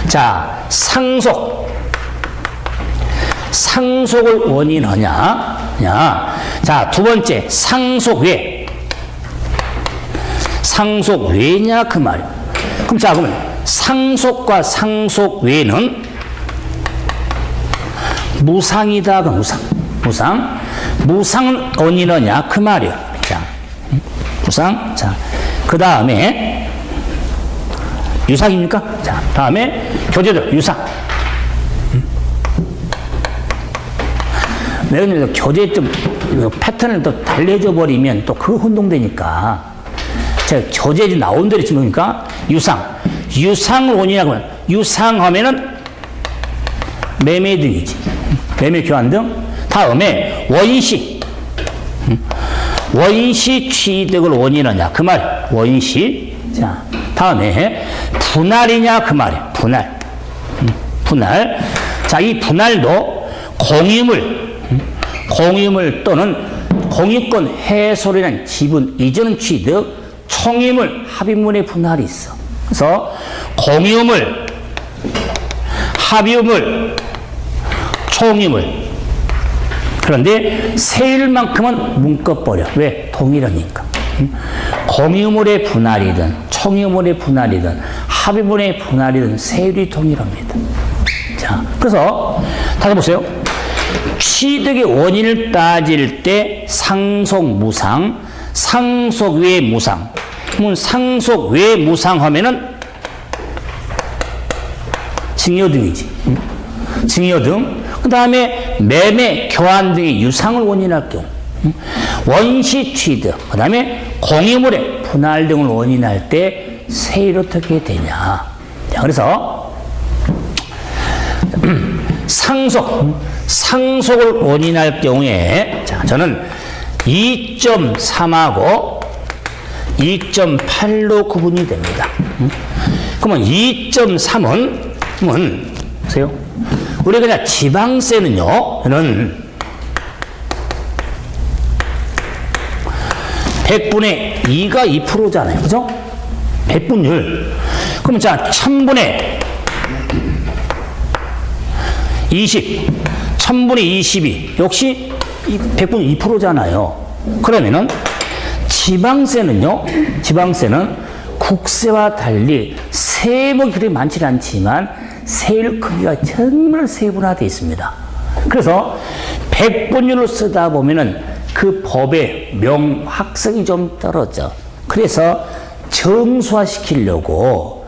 [SPEAKER 1] 자, 상속을 원인하냐? 자, 두 번째 상속외. 상속외냐 그 말이에요. 그럼 자, 그러면 상속과 상속외는 무상이다 그 무상은 원인하냐 그 말이에요. 자, 무상. 자, 그 다음에 유상입니까? 자, 다음에 교재들 유상. 내가 교재 좀 패턴을 또 달래줘 버리면 또 그 혼동되니까 제가 교재 나온 대로 지금 보니까 유상을 원인하고 하면 유상하면은 매매 등이지. 매매 교환 등. 다음에 원시 취득을 원인하냐 그 말. 원시. 자, 다음에 분할이냐 그 말이에요. 분할. 자, 이 분할도 공유물 또는 공유권 해소라는 지분 이전 취득, 총유물, 합의물의 분할이 있어. 그래서 공유물, 합의물, 총유물. 그런데 세율만큼은 묶어버려. 왜? 동일하니까. 공유물의 분할이든 총유물의 분할이든 합의물의 분할이든 세율이 동일합니다. 자, 그래서 다시 보세요. 취득의 원인을 따질 때 상속무상, 상속외무상. 그러면 상속외무상 하면은 증여등이지. 증여등. 그 다음에 매매, 교환 등의 유상을 원인할 경우. 원시 취득. 그 다음에 공유물의 분할 등을 원인할 때 세율이 어떻게 되냐. 자, 그래서 상속을 원인할 경우에, 자, 저는 2.3하고 2.8로 구분이 됩니다. 그러면 2.3은, 보세요. 우리가 그냥 지방세는요, 저는 100분의 2가 2%잖아요. 그죠? 백분율. 그러면 자, 1000분의 20, 1000분의 22 역시 100분의 2%잖아요. 그러면은 지방세는 국세와 달리 세목이 그렇게 많지 않지만 세율 크기가 정말 세분화되어 있습니다. 그래서 백분율을 쓰다 보면은 그 법의 명확성이 좀 떨어져. 그래서 정수화시키려고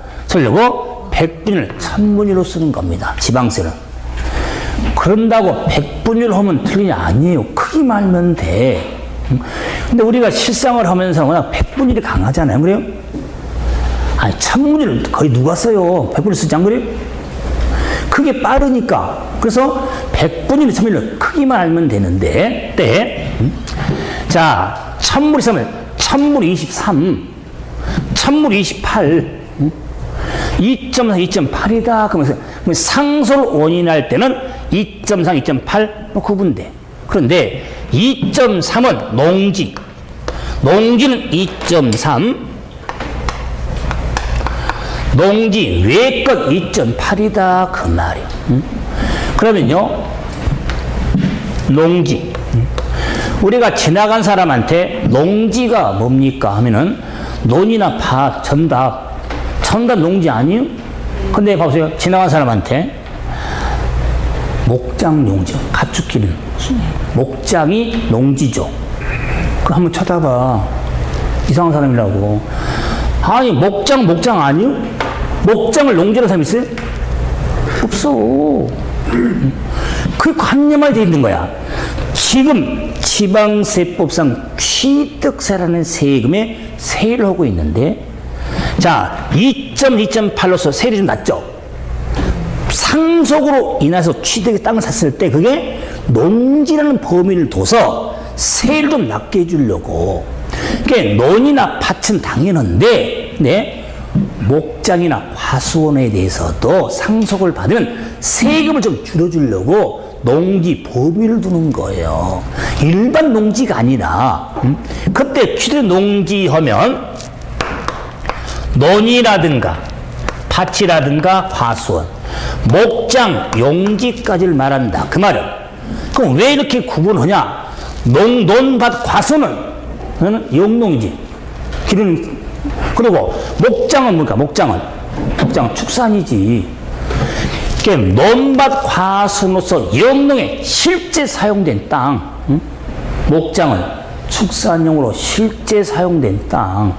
[SPEAKER 1] 백분율, 1000분율로 쓰는 겁니다. 지방세는. 그런다고 백분율 하면 틀리냐? 아니에요. 크기만 알면 돼. 근데 우리가 실상을 하면서 그냥 백분율이 강하잖아요. 그래요? 아니, 1000분율 거의 누가 써요? 백분율 쓰지 안 그래요? 그게 빠르니까. 그래서 100분율, 1000분율 크기만 알면 되는데, 자, 1000분이 있으면 1000분이 23, 1000분이 28, 2.4, 2.8이다. 그러면서 상속을 원인할 때는 2.3, 2.8 구분돼. 그런데 2.3은 농지는 2.3, 농지 외것 2.8이다 그 말이에요. 그러면요, 농지. 우리가 지나간 사람한테 농지가 뭡니까 하면은 논이나 밭, 전답 농지 아니에요? 근데 봐보세요. 지나간 사람한테 목장 농지, 가축 기른 목장이 농지죠. 그럼 한번 쳐다봐. 이상한 사람이라고. 아니, 목장 아니요? 목장을 농지로 사람 있어요? 없어. 그 관념만 돼 있는 거야. 지금 지방세법상 취득세라는 세금에 세율을 하고 있는데, 자, 2.8로서 세율이 좀 낮죠? 상속으로 인해서 취득의 땅을 샀을 때 그게 농지라는 범위를 둬서 세율을 좀 낮게 해주려고. 그러니까 논이나 밭은 당연한데, 네, 목장이나 화수원에 대해서도 상속을 받으면 세금을 좀 줄여주려고 농지 범위를 두는 거예요. 일반 농지가 아니라, 그때 취득 농지 하면 논이라든가 밭이라든가 화수원, 목장, 용지까지를 말한다. 그 말은. 그럼 왜 이렇게 구분하냐? 논밭, 화수원은 영농이지. 기르는. 그리고 목장은 뭘까? 목장은 축산이지. 논밭, 화수원으로서 영농에 실제 사용된 땅, 목장은 축산용으로 실제 사용된 땅.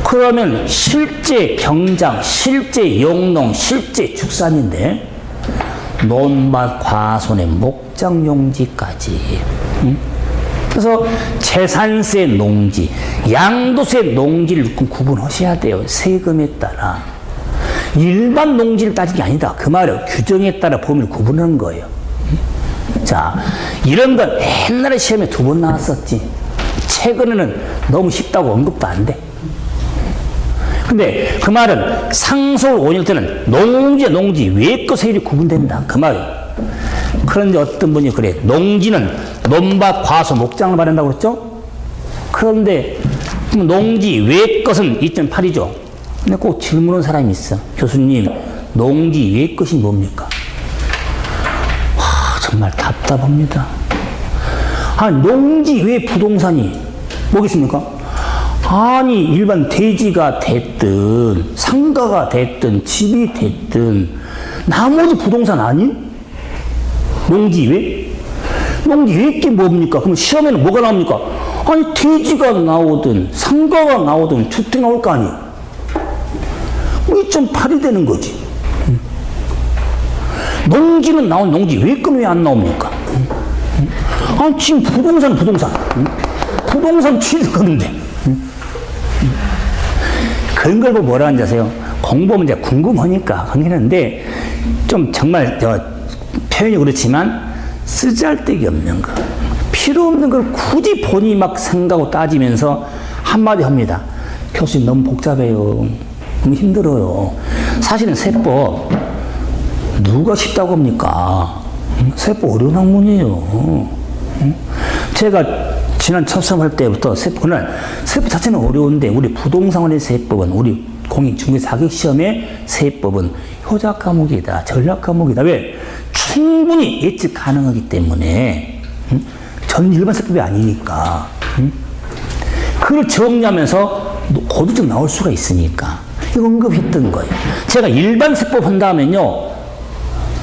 [SPEAKER 1] 그러면 실제 경장, 실제 영농, 실제 축산인데 논밭, 화수원의 목장, 용지까지. 그래서 재산세 농지, 양도세 농지를 구분하셔야 돼요. 세금에 따라. 일반 농지를 따진 게 아니다. 그 말은 규정에 따라 범위를 구분하는 거예요. 자, 이런 건 옛날에 시험에 2번 나왔었지. 최근에는 너무 쉽다고 언급도 안 돼. 근데 그 말은 상속을 원할 때는 농지 외과 세율이 구분된다. 그 말이에요. 그런데 어떤 분이 그래. 농지는 논밭, 화수, 목장을 말한다고 그랬죠? 그런데 농지 외 것은 2.8이죠. 근데 꼭 질문하는 사람이 있어. 교수님, 농지 외 것이 뭡니까? 정말 답답합니다. 농지 외 부동산이 뭐겠습니까? 아니, 일반 대지가 됐든 상가가 됐든 집이 됐든 나머지 부동산 아니? 농지 외? 농지 외 게 뭡니까? 그럼 시험에는 뭐가 나옵니까? 아니, 대지가 나오든 상가가 나오든 주택 나올 거 아니에요? 2.8이 되는 거지. 농지는 나온 농지 외 건 왜 안 나옵니까? 아니, 지금 부동산 취득하는데. 그런 걸 보고 뭐라 하는지 아세요? 공부하면 이제 궁금하니까 하긴 하는데, 좀 정말 표현이 그렇지만 쓰잘데기 없는 거, 필요 없는 걸 굳이 본인이 막 생각하고 따지면서 한마디 합니다. 교수님, 너무 복잡해요. 너무 힘들어요. 사실은 세법 누가 쉽다고 합니까? 세법 어려운 학문이에요. 제가 지난 첫 수업할 때부터 세법 자체는 어려운데, 우리 부동산원의 세법은, 우리 공익중개 자격시험의 세법은 효자 과목이다, 전략 과목이다. 왜? 충분히 예측 가능하기 때문에. 전 일반 세법이 아니니까. 그걸 정리하면서 고득점 나올 수가 있으니까. 이거 언급했던 거예요. 제가 일반 세법 한다면요,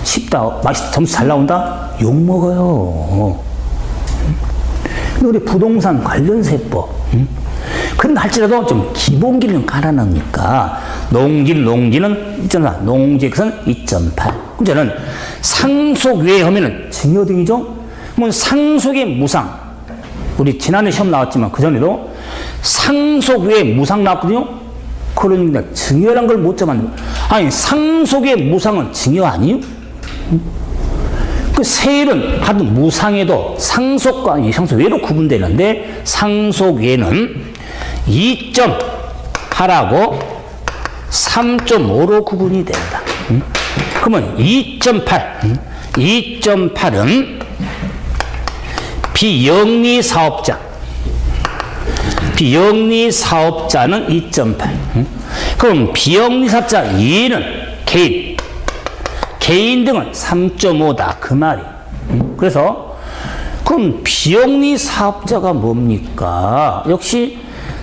[SPEAKER 1] 쉽다, 점수 잘 나온다? 욕먹어요. 우리 부동산 관련 세법. 그런데 할지라도 좀 기본기는 깔아놓으니까, 농지는 있잖아. 농지의 것은 2.8. 그럼 저는 상속 외 하면은 증여 등이죠? 뭐 상속의 무상. 우리 지난해 시험 나왔지만 그전에도 상속 외 무상 나왔거든요? 그러니까 증여란 걸 못 잡았는데. 아니, 상속의 무상은 증여 아니에요? 그 세율은 하여튼 무상에도 상속과 상속 외로 구분되는데, 상속 외는 2.8하고 3.5로 구분이 된다. 그러면 2.8은 비영리 사업자는 2.8. 그럼 비영리 사업자 2는 개인 등은 3.5다. 그 말이. 그래서 그럼 비영리 사업자가 뭡니까? 역시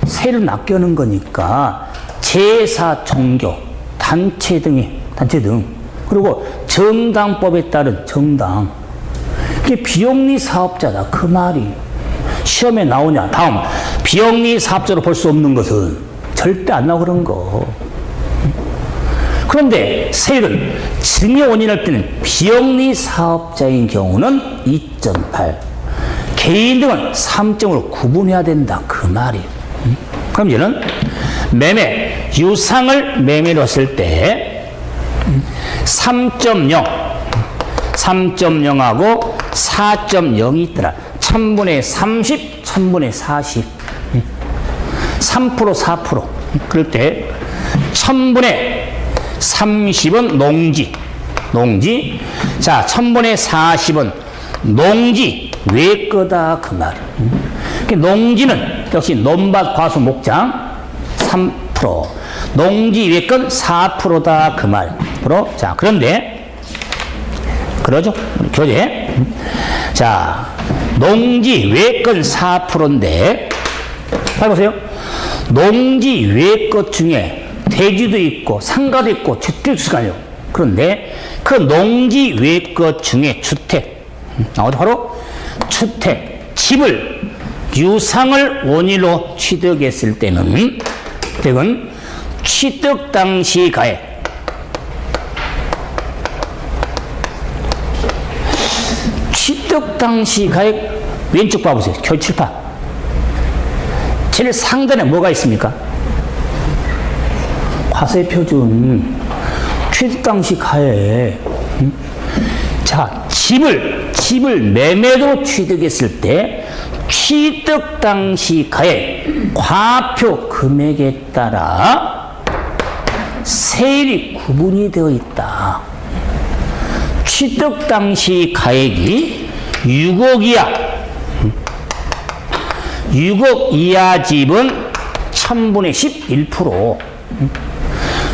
[SPEAKER 1] 세를 낮게 하는 거니까 제사, 종교, 단체 등, 그리고 정당법에 따른 정당. 이게 비영리 사업자다. 그 말이. 시험에 나오냐? 다음, 비영리 사업자로 볼 수 없는 것은 절대 안 나오고 그런 거. 그런데 세율은 증여 원인할 때는 비영리 사업자인 경우는 2.8, 개인 등은 3점으로 구분해야 된다. 그 말이에요. 그럼 이제는 매매, 유상을 매매로 했을 때 3.0, 3.0하고 4.0이 있더라. 1000분의 30, 1000분의 40. 3%, 4%. 그럴 때 1000분의 30은 농지. 자, 1000분의 40은 농지 외 거다. 그 말. 농지는 역시 논밭 과수 목장 3%. 농지 외 건 4%다. 그 말. 자, 그런데 그러죠? 교재. 자, 농지 외 건 4%인데 잘 보세요. 농지 외 것 중에 대지도 있고 상가도 있고 주택도 있을 거 아니에요. 그런데 그 농지 외 것 중에 주택, 바로 주택, 집을 유상을 원인으로 취득했을 때는 취득 당시 가액, 취득 당시 가액 왼쪽 봐보세요. 칠판. 제일 상단에 뭐가 있습니까? 과세표준, 취득 당시 가액. 자, 집을 매매로 취득했을 때 취득 당시 가액 과표 금액에 따라 세율이 구분이 되어 있다. 취득 당시 가액이 6억 이하, 6억 이하 집은 1000분의 11%,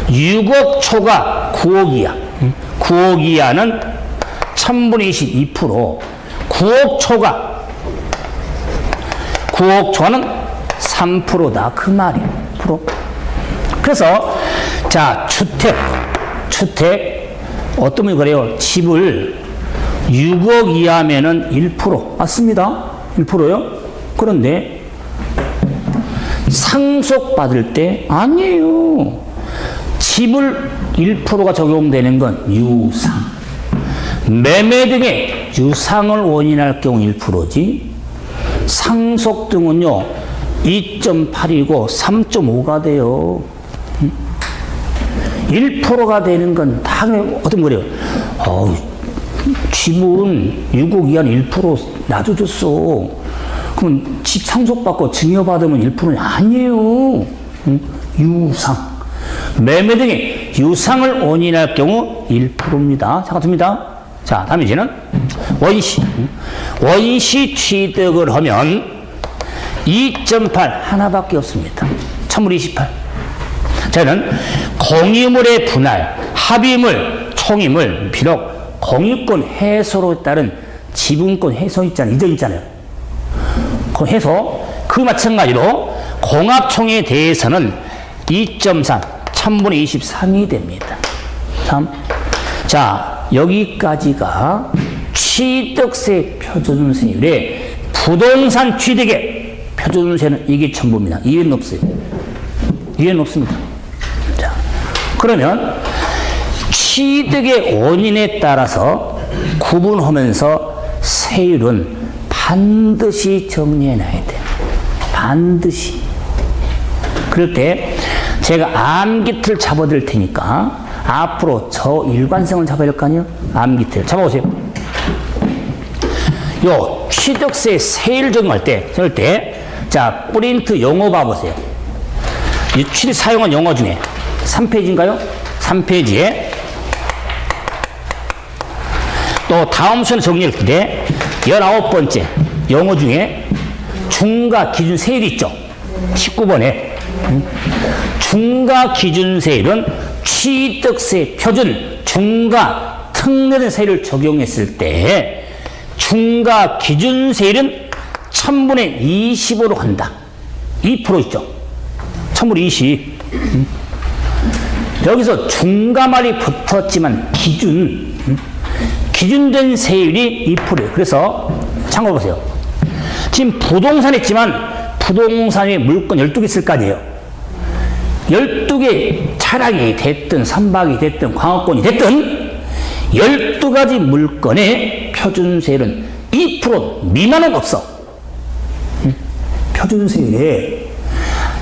[SPEAKER 1] 6억 초과 9억 이하, 9억 이하는 1000분의 22%, 9억 초과는 3%다. 그 말이에요. 그래서, 자, 주택, 어떤 분이 그래요? 집을 6억 이하면은 1%. 맞습니다. 1%요? 그런데, 상속받을 때, 아니에요. 집을 1%가 적용되는 건 유상. 매매 등의 유상을 원인할 경우 1%지, 상속 등은요, 2.8이고 3.5가 돼요. 1%가 되는 건 당연히, 어떤 거래요? 집은 6억 이하는 1% 놔줘줬어. 그럼 집 상속받고 증여받으면 1%는 아니에요. 유상. 매매 등의 유상을 원인할 경우 1%입니다. 자, 같습니다. 자, 다음 이제는 원시 취득을 하면 2.8 하나밖에 없습니다. 1028. 저는 공유물의 분할, 합의물, 총임을 비록 공유권 해소로 따른 지분권 해소 있잖아요. 이전 있잖아요. 그 해소, 그 마찬가지로 공합총에 대해서는 2.3, 1000분의 23이 됩니다. 3. 자, 여기까지가 취득세 표준세율의 부동산 취득의 표준세는 이게 전부입니다. 이해는 없어요. 이해는 없습니다. 자, 그러면 취득의 원인에 따라서 구분하면서 세율은 반드시 정리해놔야 돼요. 반드시. 그럴 때 제가 암기틀 잡아드릴 테니까 앞으로 저 일관성을 잡아야 될 거 아니에요? 암기틀 잡아보세요. 요 취득세 세율 적용할 때, 자, 프린트 용어 봐보세요. 이 취득 사용한 용어 중에 3페이지인가요? 3페이지에 또 다음 순서 정리할 때 19번째 용어 중에 중과 기준 세율 있죠? 19번에 중과 기준 세율은 취득세 표준 중과 특례된 세율을 적용했을 때 중과 기준 세율은 1000분의 25로 한다. 2% 있죠? 1000분의 20. 여기서 중과 말이 붙었지만 기준된 세율이 2%예요. 그래서 참고해보세요. 지금 부동산 있지만 부동산에 물건 12개 있을 거 아니에요. 12개 차량이 됐든 선박이 됐든 광업권이 됐든 12가지 물건의 표준세율은 2% 미만은 없어. 표준세율에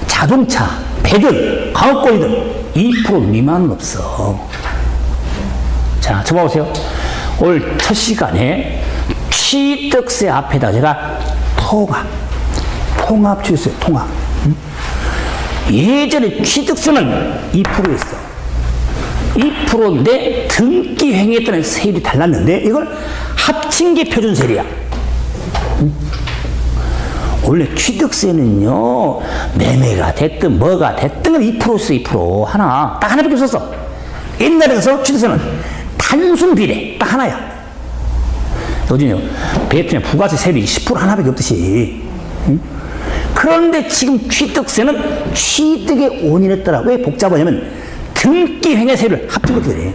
[SPEAKER 1] 자동차, 배든 광업권이든 2% 미만은 없어. 자, 저 봐보세요. 오늘 첫 시간에 취득세 앞에다 제가 통합주였어요. 통합. 예전에 취득세는 2%였어. 2%인데 등기행위에 따른 세율이 달랐는데 이걸 합친 게 표준세율이야. 원래 취득세는요, 매매가 됐든 뭐가 됐든 2%였어. 2% 하나. 딱 하나밖에 없었어. 옛날에 서 취득세는 단순 비례 딱 하나야. 요즘요, 베트남 부가세 세율이 10% 하나밖에 없듯이. 그런데 지금 취득세는 취득의 원인에 따라 왜 복잡하냐면 등기행위 세율을 합친 것도 그래.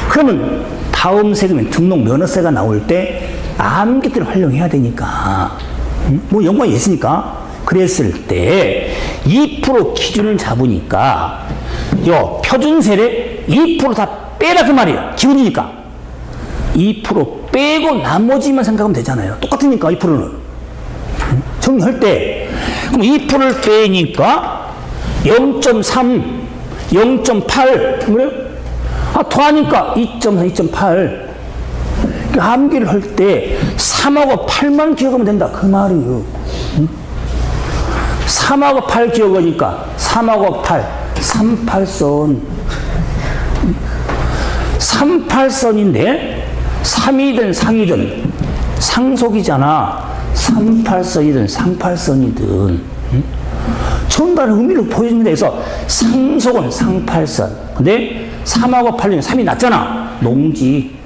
[SPEAKER 1] 그러면 다음 세금인 등록 면허세가 나올 때 암기들을 활용해야 되니까 뭐 연관이 있으니까 그랬을 때 2% 기준을 잡으니까 요 표준세를 2% 다 빼라 그 말이에요. 기본이니까 2% 빼고 나머지만 생각하면 되잖아요. 똑같으니까 2%는 정리할 때 그럼 2%를 빼니까 0.3, 0.8 그래요? 더하니까 2.4, 2.8 암기를 할 때 3하고 8만 기억하면 된다 그 말이에요. 3하고 8 기억하니까 3하고 8 38선 38선인데 3이든 상이든 상속이잖아. 38선이든 상팔선이든 전달의 의미를 보여줍니다. 그래서 상속은 상팔선 근데 3하고 8 중에 3이 낫잖아. 농지.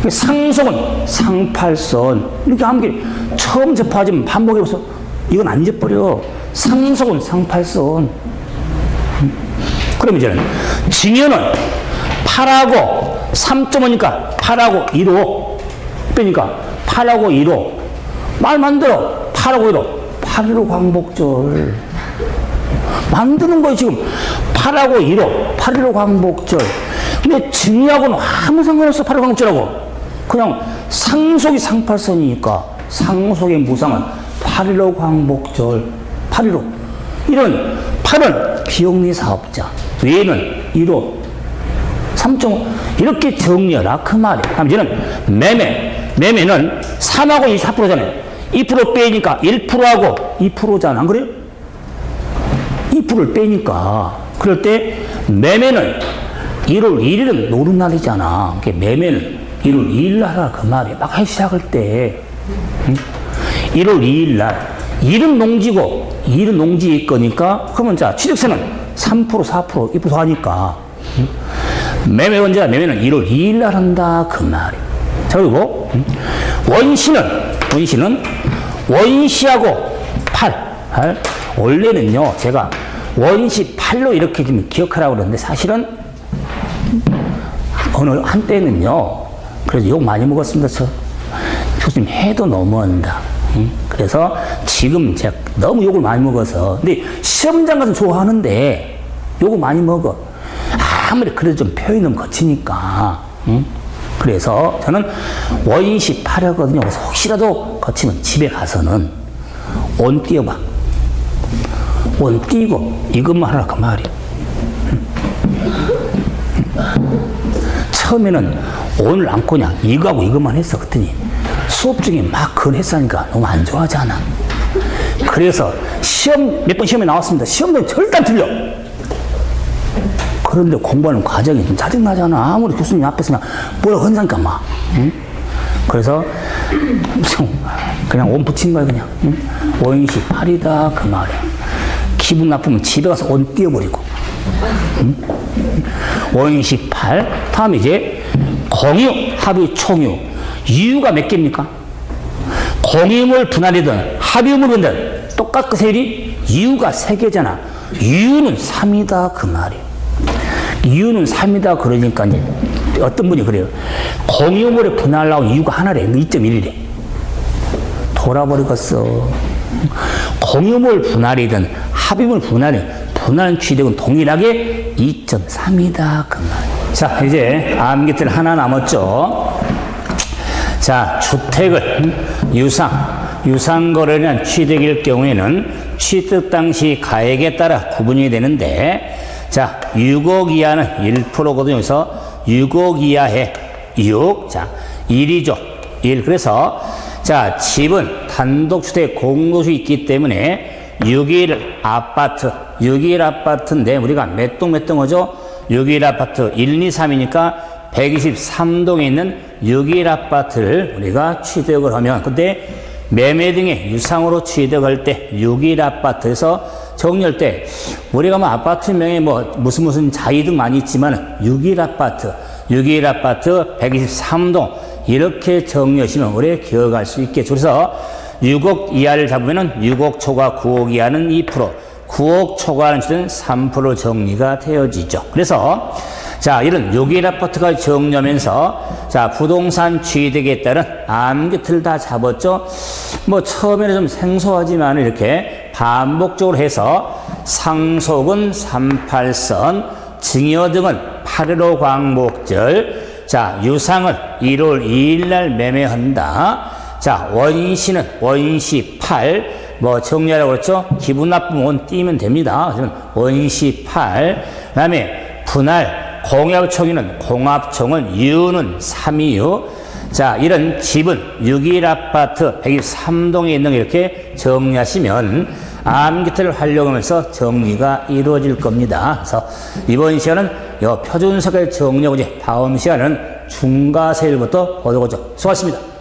[SPEAKER 1] 상속은 상팔선 이렇게 암기 처음 접하지만 반복해서 이건 안 잊어버려. 상속은 상팔선. 그럼 이제는 증여는 8하고 3.5니까 8하고 2로 빼니까 8하고 2로 말 만들어. 8하고 2로 8.15 광복절 만드는 거예요. 지금 8하고 2로 8.15 광복절. 근데 증여하고는 아무 상관없어. 8.15 광복절하고 그냥 상속이 상팔선이니까 상속의 무상은 8.15 광복절 8.15 이런 8은 비영리 사업자 외에는 1호 3.5 이렇게 정리하라 그 말이에요. 그럼 이제는 매매는 3하고 24%잖아요. 2% 빼니까 1%하고 2%잖아. 안 그래요? 2%를 빼니까 그럴 때 매매는 1월 1일은 노는 날이잖아. 그러니까 매매는 1월 2일 날 하라 그 말이에요. 막 시작할 때 1월 2일 날 1은 농지고 2은 농지일 거니까 그러면 자 취득세는 3% 4% 2% 하니까 매매 언제야? 매매는 1월 2일 날 한다 그 말이에요. 자 그리고 원시는 원시하고 8 원래는요 제가 원시 8로 이렇게 좀 기억하라고 그러는데 사실은 어느 한때는요 그래서 욕 많이 먹었습니다. 저 교수님 해도 너무한다. 그래서 지금 제가 너무 욕을 많이 먹어서 근데 시험장 가서 좋아하는데 욕을 많이 먹어. 아무리 그래도 좀 표현은 거치니까 그래서 저는 원시 8하거든요. 그래서 혹시라도 거치면 집에 가서는 원 띄워봐. 원 띄고 이것만 하라 그 말이야. 처음에는 원을 안고 그냥 이거하고 이것만 했어. 그랬더니 수업 중에 막 그걸 했으니까 너무 안 좋아하잖아. 그래서 몇 번 시험에 나왔습니다. 시험은 절대 안 틀려. 그런데 공부하는 과정이 좀 짜증나잖아. 아무리 교수님 앞에서 뭐라고 한다니까 막. 응? 그래서 그냥 원 붙인 거야 그냥. 응? 원시 8이다 그 말이야. 기분 나쁘면 집에 가서 원 띄워버리고. 응? 원시 8 다음에 이제 공유, 합유, 총유 유가 몇 개입니까? 공유물 분할이든 합유물이든 똑같은 세율이 유가 3개잖아. 유는 3이다 그 말이에요. 유는 3이다 그러니까 이제 어떤 분이 그래요. 공유물에 분할 나온 유가 하나래. 2.1이래. 돌아버리겠어. 공유물 분할이든 합유물 분할 취득은 동일하게 2.3이다 그 말이에요. 자 이제 암기들 하나 남았죠. 자 주택을 유상 유상거래는 취득일 경우에는 취득 당시 가액에 따라 구분이 되는데, 자, 6억 이하는 1%거든요. 그래서 6억 이하에 6, 자, 1이죠. 1. 그래서, 자, 집은 단독주택 공동주 있기 때문에 6일 아파트, 6일 아파트인데 우리가 몇 동 하죠? 6일 아파트 1, 2, 3이니까 123동에 있는 6일 아파트를 우리가 취득을 하면, 근데 매매 등의 유상으로 취득할 때 6일 아파트에서 정리할 때 우리가 뭐 아파트명에 뭐 무슨 자이득 많이 있지만 6일 아파트 123동 이렇게 정리하시면 오래 기억할 수 있겠죠. 그래서 6억 이하를 잡으면은 6억 초과 9억 이하는 2%, 9억 초과는 3% 정리가 되어지죠. 그래서 자, 이런 6일 아파트가 정리하면서 자, 부동산 취득에 따른 암기틀 다 잡았죠. 뭐 처음에는 좀 생소하지만 이렇게 반복적으로 해서 상속은 38선, 증여 등은 8.15 광복절, 자, 유상은 1월 2일 날 매매한다. 자, 원시는 원시 8, 뭐 정리하라고 그랬죠? 기분 나쁘면 원 띄면 됩니다. 그러면 원시 8, 그 다음에 분할, 공합총회는 공합총은 이유는 3이유. 자, 이런 집은 6일 아파트 123동에 있는 거 이렇게 정리하시면 암기틀을 활용하면서 정리가 이루어질 겁니다. 그래서 이번 시간은 요 표준석을 정리하고 이제 다음 시간은 중과세율부터 보도록 하죠. 수고하셨습니다.